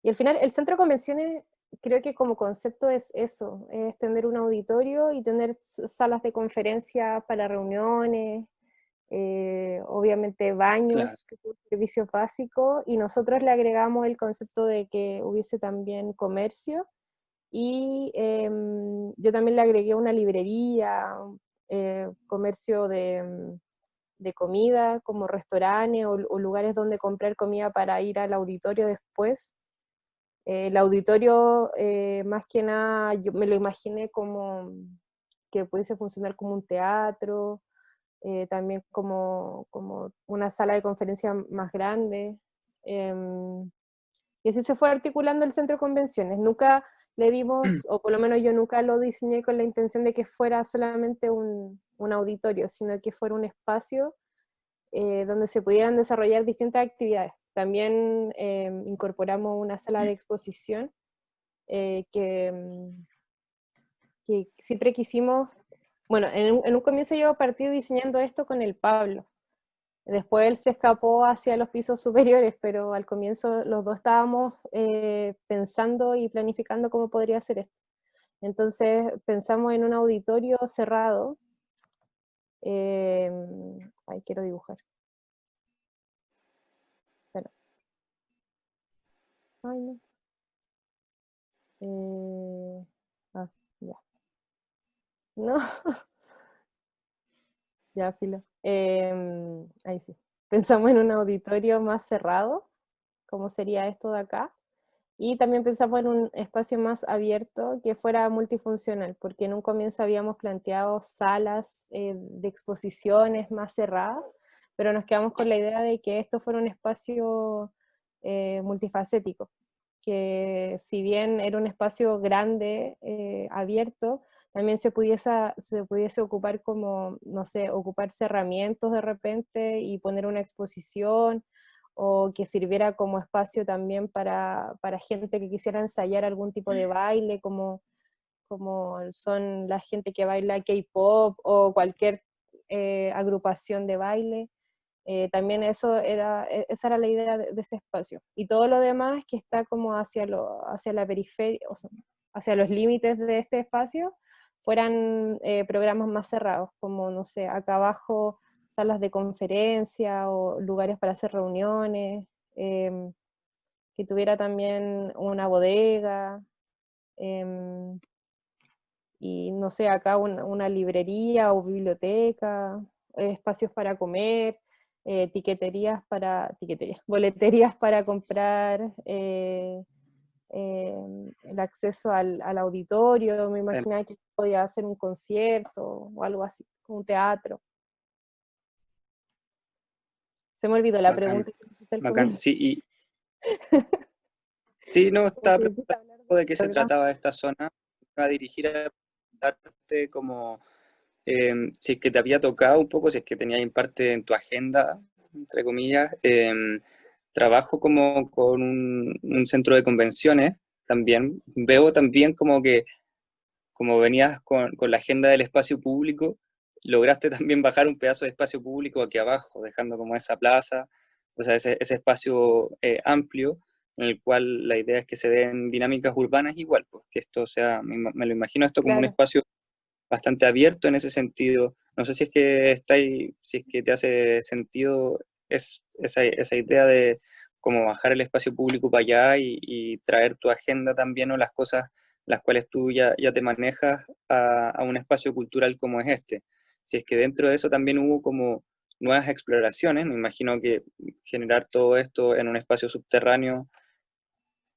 Y al final, el centro de convenciones, creo que como concepto es eso, es tener un auditorio y tener salas de conferencia para reuniones, obviamente Claro, baños, que son servicios básicos, y nosotros le agregamos el concepto de que hubiese también comercio, y yo también le agregué una librería, comercio de comida, como restaurantes o lugares donde comprar comida para ir al auditorio después. El auditorio, más que nada, yo me lo imaginé como que pudiese funcionar como un teatro, también como una sala de conferencia más grande. Y así se fue articulando el centro de convenciones. Nunca le dimos, o por lo menos yo nunca lo diseñé con la intención de que fuera solamente un auditorio, sino que fuera un espacio donde se pudieran desarrollar distintas actividades. También incorporamos una sala de exposición eh, que, que siempre quisimos, bueno, en un comienzo yo partí diseñando esto con el Pablo. Después él se escapó hacia los pisos superiores, pero al comienzo los dos estábamos pensando y planificando cómo podría ser esto. Entonces pensamos en un auditorio cerrado. Ahí quiero dibujar. Espera. Ay, no. Ya. No, ya, filo. Ahí sí. Pensamos en un auditorio más cerrado, como sería esto de acá. Y también pensamos en un espacio más abierto que fuera multifuncional, porque en un comienzo habíamos planteado salas de exposiciones más cerradas, pero nos quedamos con la idea de que esto fuera un espacio multifacético. que si bien era un espacio grande, abierto, también se pudiese ocupar como, no sé, ocupar cerramientos de repente y poner una exposición, o que sirviera como espacio también para gente que quisiera ensayar algún tipo de baile, como son la gente que baila K-pop o cualquier agrupación de baile. También esa era la idea de ese espacio. Y todo lo demás que está como hacia la periferia, o sea, hacia los límites de este espacio, fueran programas más cerrados, como, no sé, acá abajo salas de conferencia o lugares para hacer reuniones, que tuviera también una bodega, em, y no sé, acá una librería o biblioteca, espacios para comer, boleterías para comprar, el acceso al auditorio. Me imaginaba que podía hacer un concierto o algo así, un teatro. Se me olvidó la Bacán, pregunta que hiciste al bacán. comienzo. Sí, sí, no, Como estaba que empieza a preguntando hablar de qué del se programa. trataba esta zona, a dirigir a preguntarte como si es que te había tocado un poco, si es que tenías en parte en tu agenda, entre comillas, trabajo como con un centro de convenciones también. Veo también como que, como venías con la agenda del espacio público, lograste también bajar un pedazo de espacio público aquí abajo, dejando como esa plaza, o sea, ese espacio amplio, en el cual la idea es que se den dinámicas urbanas igual, pues que esto sea, me lo imagino esto como un Claro. espacio bastante abierto en ese sentido. No sé si es que si es que te hace sentido esa idea de como bajar el espacio público para allá y traer tu agenda también o las cosas las cuales tú ya te manejas a un espacio cultural como es este. Si es que dentro de eso también hubo como nuevas exploraciones, me imagino que generar todo esto en un espacio subterráneo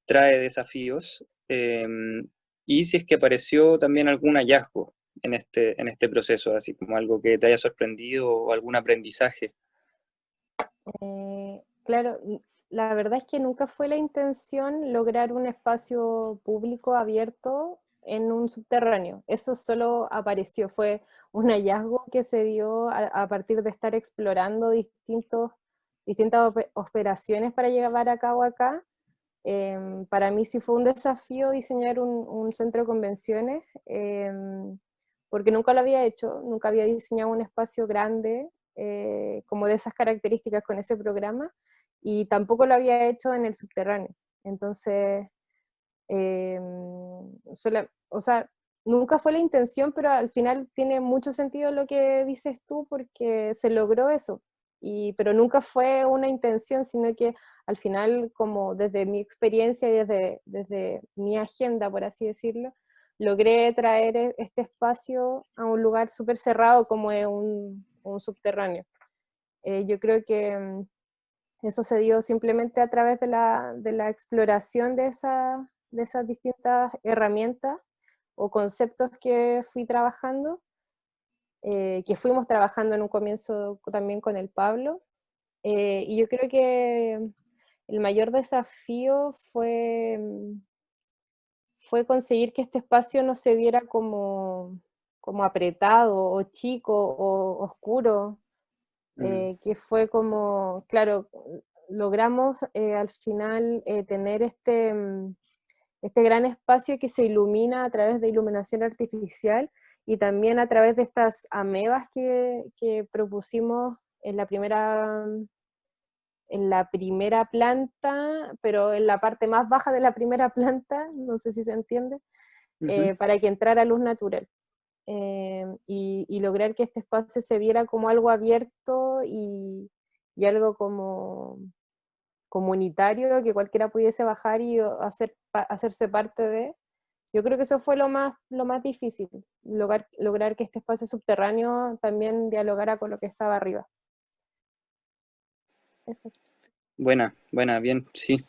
trae desafíos, y si es que apareció también algún hallazgo en este proceso, así como algo que te haya sorprendido o algún aprendizaje. Claro, la verdad es que nunca fue la intención lograr un espacio público abierto en un subterráneo. Eso solo apareció, fue un hallazgo que se dio a partir de estar explorando distintas operaciones para llevar a cabo acá. Para mí sí fue un desafío diseñar un centro de convenciones, porque nunca lo había hecho, nunca había diseñado un espacio grande como de esas características con ese programa, y tampoco lo había hecho en el subterráneo. Entonces, o sea, nunca fue la intención, pero al final tiene mucho sentido lo que dices tú, porque se logró eso. Pero nunca fue una intención, sino que al final, como desde mi experiencia y desde mi agenda, por así decirlo, logré traer este espacio a un lugar súper cerrado como es un subterráneo. Yo creo que eso se dio simplemente a través de la exploración de esas distintas herramientas o conceptos que fui trabajando, que fuimos trabajando en un comienzo también con el Pablo. Y yo creo que el mayor desafío fue conseguir que este espacio no se viera como apretado o chico o oscuro, que fue como, claro, logramos al final tener este gran espacio que se ilumina a través de iluminación artificial y también a través de estas amebas que propusimos en la primera planta, pero en la parte más baja de la primera planta, no sé si se entiende, para que entrara luz natural. Y lograr que este espacio se viera como algo abierto y algo como comunitario, que cualquiera pudiese bajar y hacerse parte de. Yo creo que eso fue lo más difícil, lograr que este espacio subterráneo también dialogara con lo que estaba arriba. Eso. Buena, bien, sí.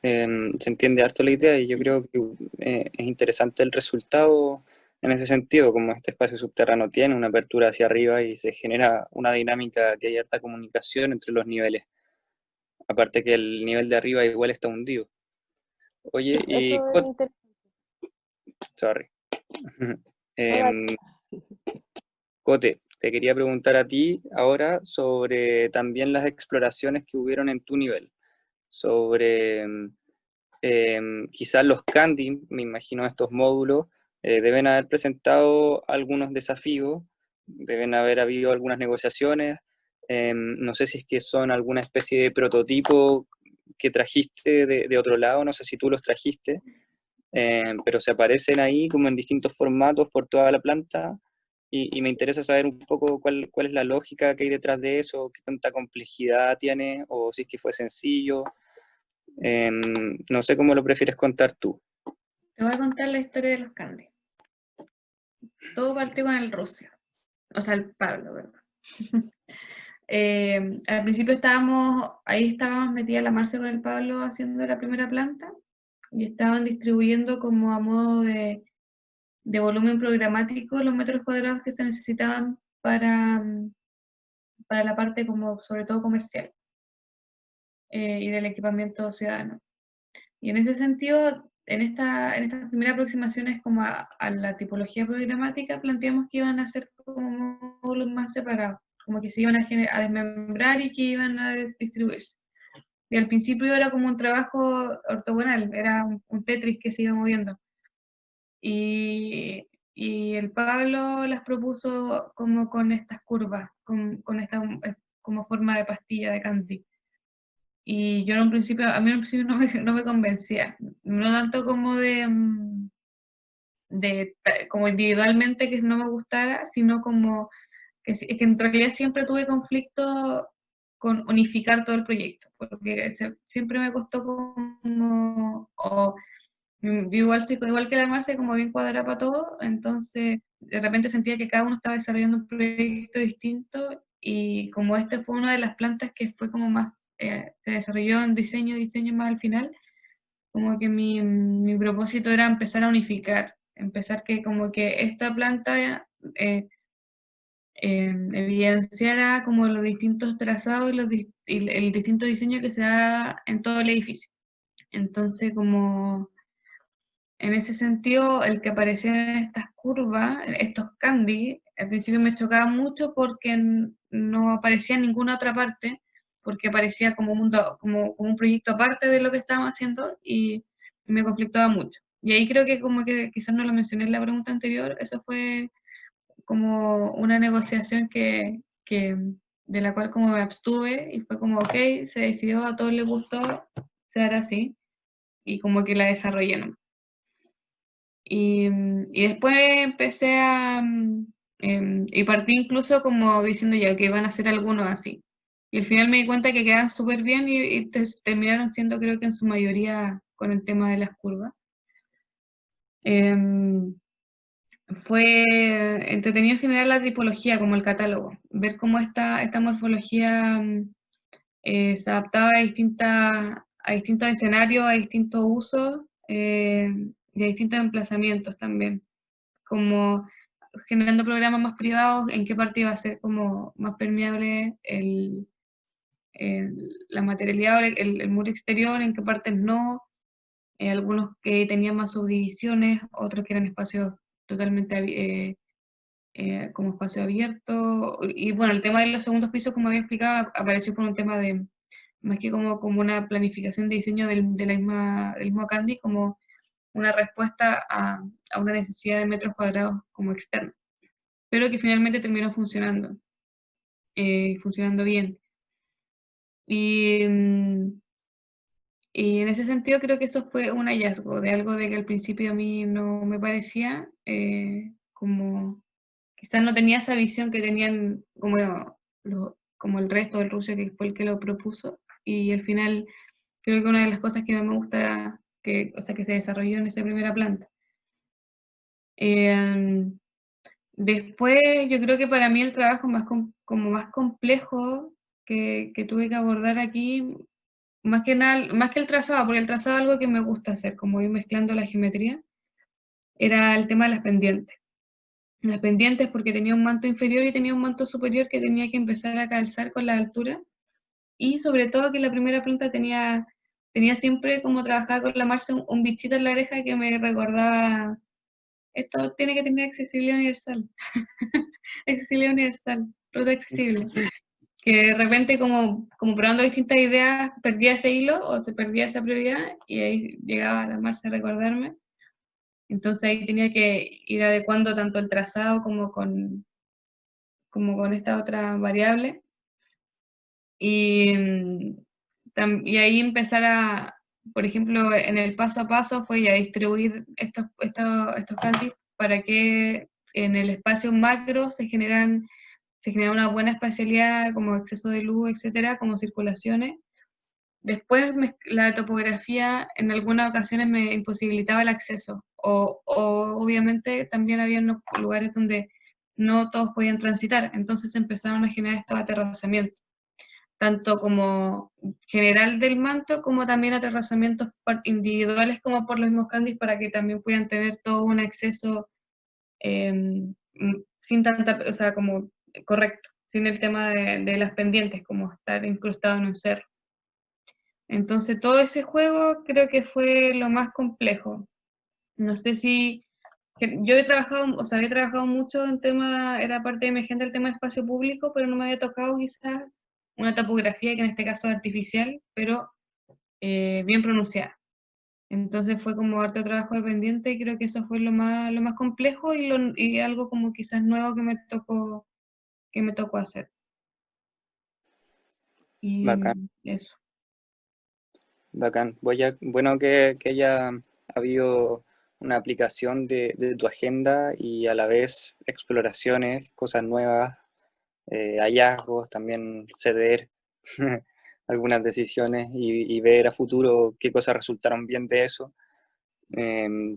Se entiende harto la idea y yo creo que es interesante el resultado en ese sentido, como este espacio subterráneo tiene una apertura hacia arriba y se genera una dinámica que hay harta comunicación entre los niveles, aparte que el nivel de arriba igual está hundido. Oye, y Eso es interesante. sorry. Dale. Cote, te quería preguntar a ti ahora sobre también las exploraciones que hubieron en tu nivel, sobre quizás los Candy, me imagino estos módulos, deben haber presentado algunos desafíos, deben haber habido algunas negociaciones, no sé si es que son alguna especie de prototipo que trajiste de otro lado, no sé si tú los trajiste, pero se aparecen ahí como en distintos formatos por toda la planta, y me interesa saber un poco cuál es la lógica que hay detrás de eso, qué tanta complejidad tiene, o si es que fue sencillo. No sé cómo lo prefieres contar tú. Te voy a contar la historia de los Candy. Todo partió con el Rucio, o sea, el Pablo, ¿verdad? Al principio estábamos metida la Marce con el Pablo haciendo la primera planta y estaban distribuyendo como a modo de volumen programático los metros cuadrados que se necesitaban para la parte como sobre todo comercial y del equipamiento ciudadano. Y en ese sentido, en estas primeras aproximaciones como a la tipología programática, planteamos que iban a ser como módulos más separados, como que se iban a desmembrar y que iban a distribuirse. Y al principio era como un trabajo ortogonal, era un Tetris que se iba moviendo. Y el Pablo las propuso como con estas curvas, con esta como forma de pastilla de Candy. Y yo en un principio, a mí en un principio no me convencía, no tanto como como individualmente que no me gustara, sino como que en realidad siempre tuve conflicto con unificar todo el proyecto, porque siempre me costó como, yo igual soy igual que la Marce, como bien cuadrada para todo, entonces de repente sentía que cada uno estaba desarrollando un proyecto distinto y como este fue una de las plantas que fue como más, se desarrolló en diseño más al final, como que mi propósito era empezar a unificar, empezar que como que esta planta evidenciara como los distintos trazados y el distinto diseño que se da en todo el edificio. Entonces como en ese sentido, el que aparecieran estas curvas, estos candy, al principio me chocaba mucho porque no aparecía en ninguna otra parte, porque parecía como como un proyecto aparte de lo que estábamos haciendo y me conflictaba mucho. Y ahí creo que como que quizás no lo mencioné en la pregunta anterior, eso fue como una negociación de la cual como me abstuve y fue como, ok, se decidió, a todos les gustó, ser así, y como que la desarrollé, ¿no? Y después empecé y partí incluso como diciendo ya que iban a hacer algunos así. Y al final me di cuenta que quedaban súper bien y terminaron siendo creo que en su mayoría con el tema de las curvas. Em, Fue entretenido generar la tipología como el catálogo, ver cómo esta morfología se adaptaba a distintos escenarios, a distintos usos y a distintos emplazamientos también, como generando programas más privados, en qué parte iba a ser como más permeable la materialidad, el muro exterior, en qué partes no, algunos que tenían más subdivisiones, otros que eran espacios totalmente como espacio abierto, y bueno, el tema de los segundos pisos, como había explicado, apareció por un tema de, más que como una planificación de diseño del mismo Candy, como una respuesta a una necesidad de metros cuadrados como externa, pero que finalmente terminó funcionando bien. Y, y en ese sentido creo que eso fue un hallazgo de algo de que al principio a mí no me parecía, como quizás no tenía esa visión que tenían como el resto del Rusia, que fue el que lo propuso, y al final creo que una de las cosas que me gusta, o sea, que se desarrolló en esa primera planta. Después, yo creo que para mí el trabajo como más complejo que tuve que abordar aquí, más que nada, más que el trazado, porque el trazado es algo que me gusta hacer, como ir mezclando la geometría, era el tema de las pendientes. Las pendientes porque tenía un manto inferior y tenía un manto superior que tenía que empezar a calzar con la altura, y sobre todo que la primera planta tenía tenía siempre, como trabajaba con la Marce, un bichito en la oreja que me recordaba, esto tiene que tener accesibilidad universal. Accesibilidad universal, ruta accesible. Que de repente como probando distintas ideas perdía ese hilo o se perdía esa prioridad y ahí llegaba la Marce a recordarme. Entonces ahí tenía que ir adecuando tanto el trazado como con esta otra variable. Y, y ahí empezar a, por ejemplo, en el paso a paso fue ya distribuir estos cantis para que en el espacio macro se genera una buena espacialidad, como exceso de luz, etcétera, como circulaciones. Después la topografía en algunas ocasiones me imposibilitaba el acceso, o obviamente también había lugares donde no todos podían transitar, entonces empezaron a generar estos aterrazamientos, tanto como general del manto, como también aterrazamientos individuales como por los mismos candis para que también puedan tener todo un acceso sin tanta, o sea, como correcto, sin el tema de las pendientes, como estar incrustado en un cerro. Entonces todo ese juego creo que fue lo más complejo. No sé si, yo he trabajado, o sea, había trabajado mucho en tema, era parte de mi agenda el tema de espacio público, pero no me había tocado quizás una topografía que en este caso es artificial, pero bien pronunciada. Entonces fue como harto trabajo dependiente y creo que eso fue lo más complejo y algo como quizás nuevo que me tocó hacer. Y Bacán, eso. bacán. Bueno que haya habido una aplicación de tu agenda y a la vez exploraciones, cosas nuevas, hallazgos, también ceder algunas decisiones y ver a futuro qué cosas resultaron bien de eso.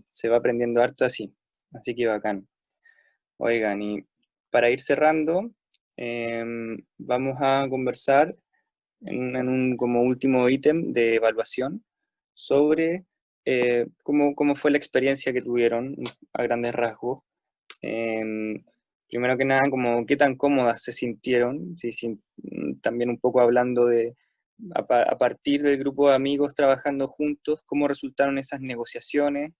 Se va aprendiendo harto así que bacán. Oigan, y para ir cerrando, vamos a conversar en un como último ítem de evaluación sobre cómo fue la experiencia que tuvieron a grandes rasgos. Primero que nada, como qué tan cómodas se sintieron, también un poco hablando de, a partir del grupo de amigos trabajando juntos, cómo resultaron esas negociaciones,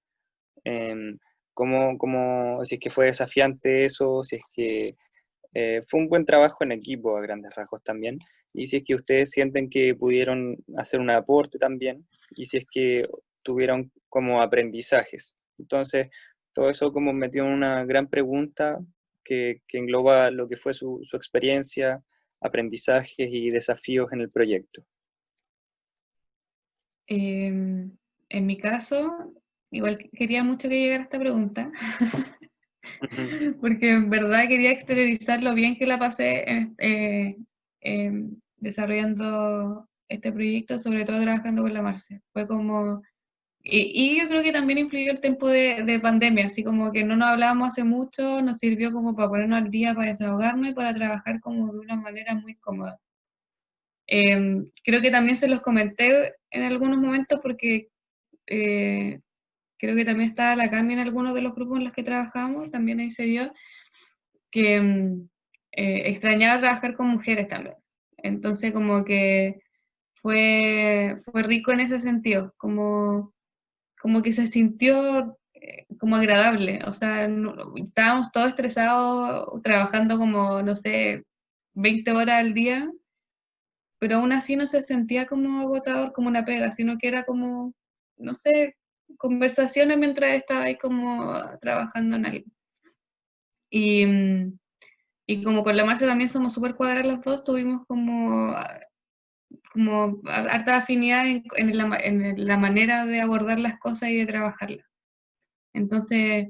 si es que fue desafiante eso, si es que fue un buen trabajo en equipo a grandes rasgos también, y si es que ustedes sienten que pudieron hacer un aporte también, y si es que tuvieron como aprendizajes. Entonces, todo eso como metió en una gran pregunta que engloba lo que fue su experiencia, aprendizajes y desafíos en el proyecto. En mi caso, igual quería mucho que llegara esta pregunta, porque en verdad quería exteriorizar lo bien que la pasé desarrollando este proyecto, sobre todo trabajando con la Marce. Fue como, y yo creo que también influyó el tiempo de pandemia, así como que no nos hablábamos hace mucho, nos sirvió como para ponernos al día, para desahogarnos y para trabajar como de una manera muy cómoda. Creo que también se los comenté en algunos momentos porque creo que también estaba la Cami en algunos de los grupos en los que trabajamos, también ahí se vio que extrañaba trabajar con mujeres también. Entonces como que fue rico en ese sentido, como que se sintió como agradable, o sea, estábamos todos estresados, trabajando como, no sé, 20 horas al día, pero aún así no se sentía como agotador, como una pega, sino que era como, no sé, conversaciones mientras estaba ahí como trabajando en algo. Y, y como con la Marcia también somos súper cuadradas las dos, tuvimos como harta afinidad en la manera de abordar las cosas y de trabajarlas. Entonces,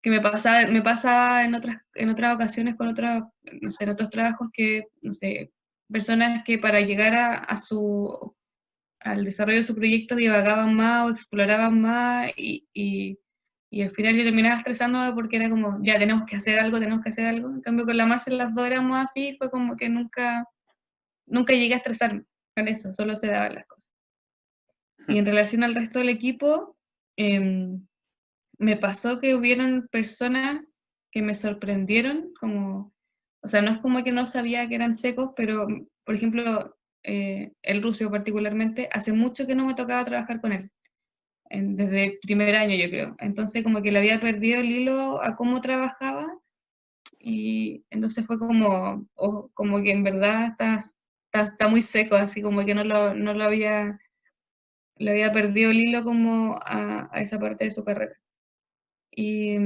que me pasa en otras ocasiones con otros, no sé, en otros trabajos que, no sé, personas que para llegar al desarrollo de su proyecto divagaban más o exploraban más y al final yo terminaba estresándome porque era como, ya tenemos que hacer algo, tenemos que hacer algo. En cambio con la Marcel las dos éramos así, fue como que nunca llegué a estresarme con eso, solo se daban las cosas. Y en relación al resto del equipo, me pasó que hubieron personas que me sorprendieron, como, o sea, no es como que no sabía que eran secos, pero, por ejemplo, el ruso particularmente, hace mucho que no me tocaba trabajar con él, desde el primer año yo creo. Entonces como que le había perdido el hilo a cómo trabajaba y entonces fue como, como que en verdad está muy seco, así como que no lo había, le había perdido el hilo como a esa parte de su carrera. Y,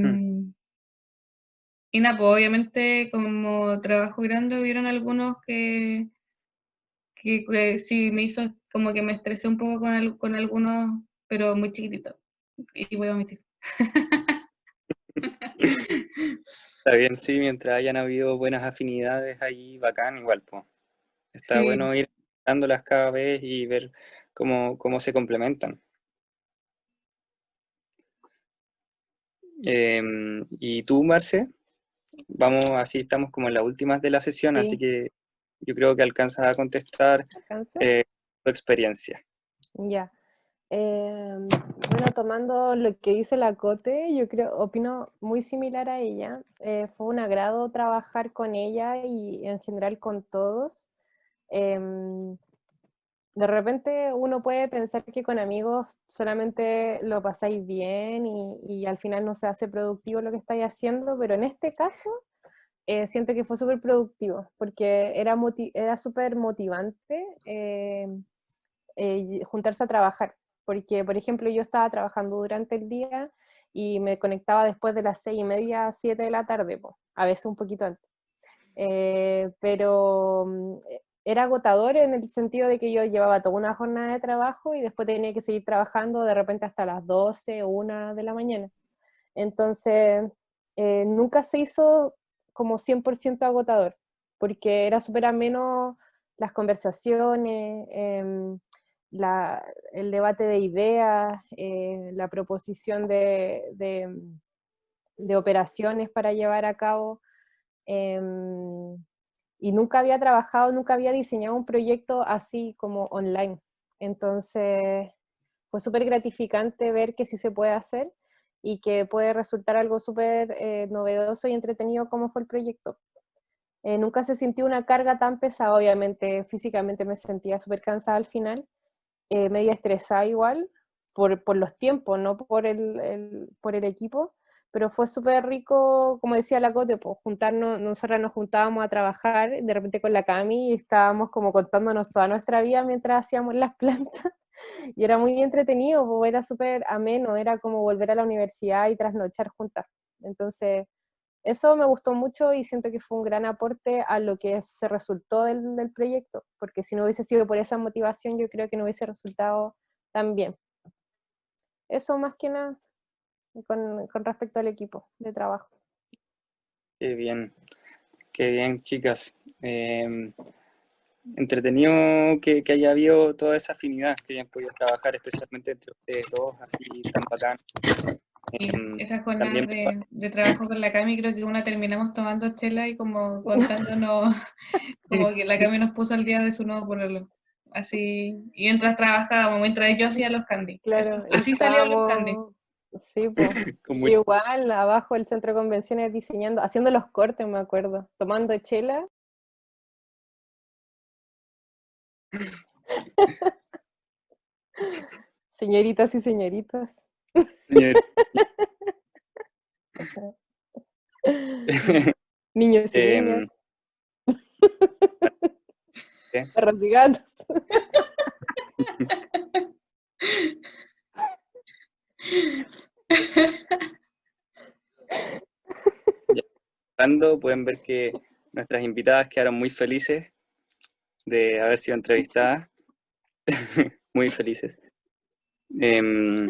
y nada, pues obviamente como trabajo grande hubieron algunos que sí me hizo como que me estresé un poco con algunos, pero muy chiquititos. Y voy a omitir. Está bien, sí, mientras hayan habido buenas afinidades ahí, bacán, igual, pues. Está Sí, bueno ir dándolas cada vez y ver cómo se complementan. ¿Y tú, Marce? Vamos, así estamos como en las últimas de la sesión, así Sí, que yo creo que alcanzas a contestar ¿alcanza? tu experiencia. Ya. Bueno, tomando lo que dice la Cote, yo creo, opino muy similar a ella. Fue un agrado trabajar con ella y en general con todos. Em, de repente uno puede pensar que con amigos solamente lo pasáis bien y al final no se hace productivo lo que estáis haciendo, pero en este caso siento que fue súper productivo porque era súper motivante juntarse a trabajar, porque por ejemplo yo estaba trabajando durante el día y me conectaba después de las 6:30, 7 de la tarde, po, a veces un poquito antes. Pero era agotador en el sentido de que yo llevaba toda una jornada de trabajo y después tenía que seguir trabajando de repente hasta las 12 o 1 de la mañana. Entonces, nunca se hizo como 100% agotador, porque era súper ameno las conversaciones, el debate de ideas, la proposición de operaciones para llevar a cabo. Y nunca había trabajado, nunca había diseñado un proyecto así como online. Entonces, fue súper gratificante ver que sí se puede hacer y que puede resultar algo súper novedoso y entretenido como fue el proyecto. Nunca se sintió una carga tan pesada, obviamente físicamente me sentía súper cansada al final, media estresada igual, por los tiempos, no por el equipo, pero fue súper rico, como decía la Cote, pues, juntarnos, nosotras nos juntábamos a trabajar de repente con la Cami y estábamos como contándonos toda nuestra vida mientras hacíamos las plantas, y era muy entretenido, pues, era súper ameno, era como volver a la universidad y trasnochar juntas. Entonces, eso me gustó mucho y siento que fue un gran aporte a lo que se resultó del proyecto, porque si no hubiese sido por esa motivación, yo creo que no hubiese resultado tan bien. Eso más que nada con respecto al equipo de trabajo. Qué bien, chicas. Entretenido que haya habido toda esa afinidad, que hayan podido trabajar especialmente entre ustedes dos, así tan bacán. y esas jornadas También de trabajo con la Cami, creo que una terminamos tomando chela y como contándonos, como que la Cami nos puso al día de su nuevo pololo. Así, y mientras trabajábamos, mientras yo hacía los candy. Claro, Así salieron los candy. sí, pues. con Y igual abajo el centro de convenciones diseñando, haciendo los cortes, me acuerdo, tomando chela. Señoritas y señoritas. Niños y niñas, Em, ¿qué? perros y gatos. Ya, hablando, pueden ver que nuestras invitadas quedaron muy felices de haber sido entrevistadas, muy felices. Em,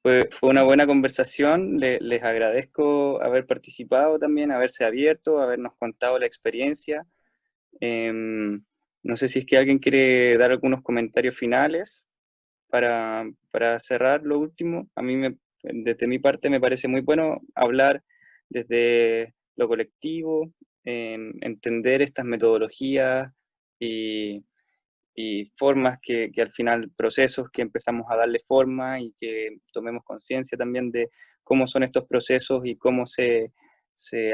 fue una buena conversación, les agradezco haber participado también, haberse abierto, habernos contado la experiencia. Em, no sé si es que alguien quiere dar algunos comentarios finales para cerrar lo último. Desde mi parte me parece muy bueno hablar desde lo colectivo, entender estas metodologías y, y formas que al final, procesos que empezamos a darle forma y que tomemos conciencia también de cómo son estos procesos y cómo se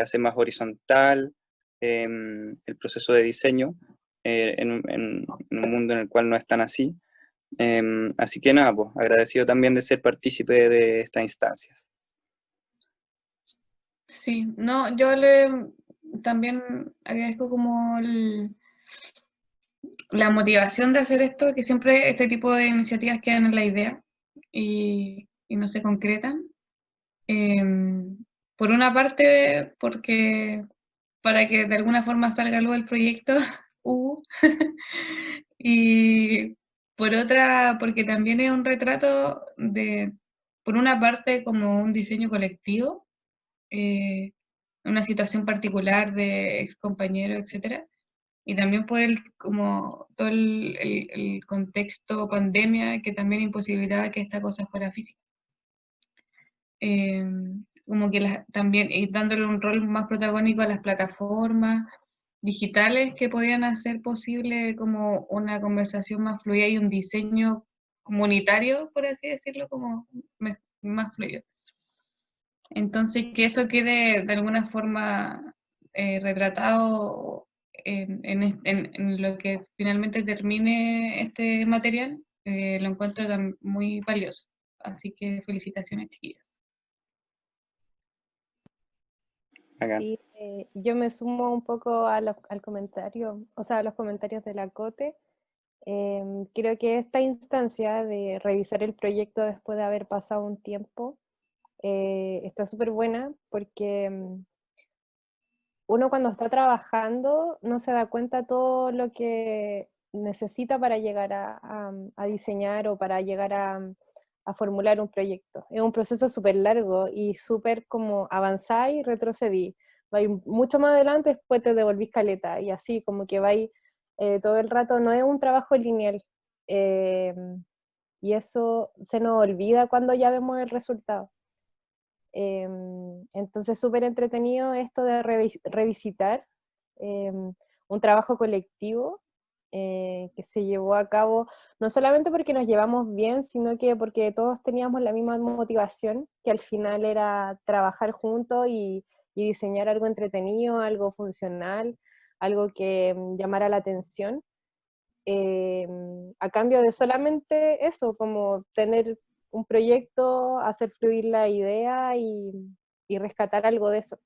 hace más horizontal el proceso de diseño. en un mundo en el cual no es tan así. Así que nada, pues agradecido también de ser partícipe de estas instancias. Sí, no, también agradezco como la motivación de hacer esto, que siempre este tipo de iniciativas quedan en la idea y no se concretan. Por una parte, porque para que de alguna forma salga luego el proyecto, y por otra, porque también es un retrato de, por una parte, como un diseño colectivo, una situación particular de ex compañero, etcétera, y también por como todo el contexto pandemia que también imposibilitaba que esta cosa fuera física. Como que también y dándole un rol más protagónico a las plataformas digitales que podían hacer posible como una conversación más fluida y un diseño comunitario, por así decirlo, como más fluido. Entonces, que eso quede de alguna forma retratado en lo que finalmente termine este material, lo encuentro muy valioso. Así que felicitaciones, chiquillos. Acá. Sí, yo me sumo un poco al comentario, o sea, a los comentarios de la Cote. Creo que esta instancia de revisar el proyecto después de haber pasado un tiempo está súper buena porque uno cuando está trabajando no se da cuenta todo lo que necesita para llegar a diseñar o para llegar a formular un proyecto. Es un proceso súper largo y súper como avanzar y retrocedí. Vais mucho más adelante, después te devolvís caleta y así como que vais todo el rato, no es un trabajo lineal. eh, y eso se nos olvida cuando ya vemos el resultado. Entonces, súper entretenido esto de revisitar un trabajo colectivo que se llevó a cabo, no solamente porque nos llevamos bien, sino que porque todos teníamos la misma motivación, que al final era trabajar juntos y diseñar algo entretenido, algo funcional, algo que llamara la atención. A cambio de solamente eso, como tener un proyecto, hacer fluir la idea y rescatar algo de eso.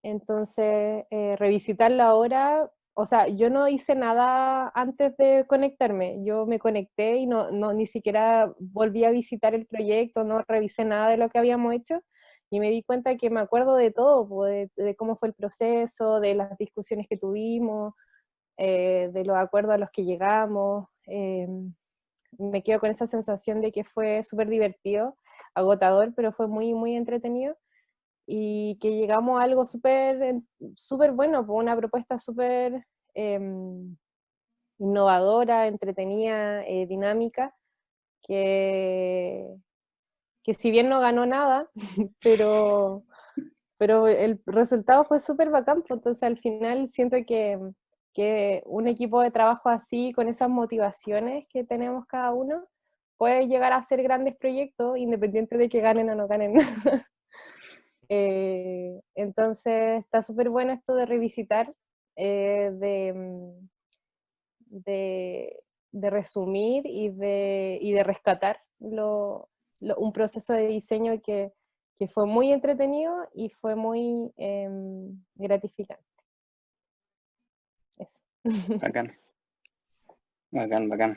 Entonces, revisitarlo ahora, o sea, yo no hice nada antes de conectarme, yo me conecté y ni siquiera volví a visitar el proyecto, no revisé nada de lo que habíamos hecho y me di cuenta que me acuerdo de todo, de cómo fue el proceso, de las discusiones que tuvimos, de los acuerdos a los que llegamos. Me quedo con esa sensación de que fue súper divertido, agotador, pero fue muy, muy entretenido y que llegamos a algo súper bueno, por una propuesta súper innovadora, entretenida, dinámica, que, que si bien no ganó nada, pero, pero el resultado fue súper bacán, pues, entonces al final siento que un equipo de trabajo así, con esas motivaciones que tenemos cada uno, puede llegar a hacer grandes proyectos, independiente de que ganen o no ganen. Entonces está súper bueno esto de revisitar, eh, de, mm, de, de resumir y de rescatar un proceso de diseño que fue muy entretenido y fue muy gratificante. Eso. Bacán. Bacán, bacán.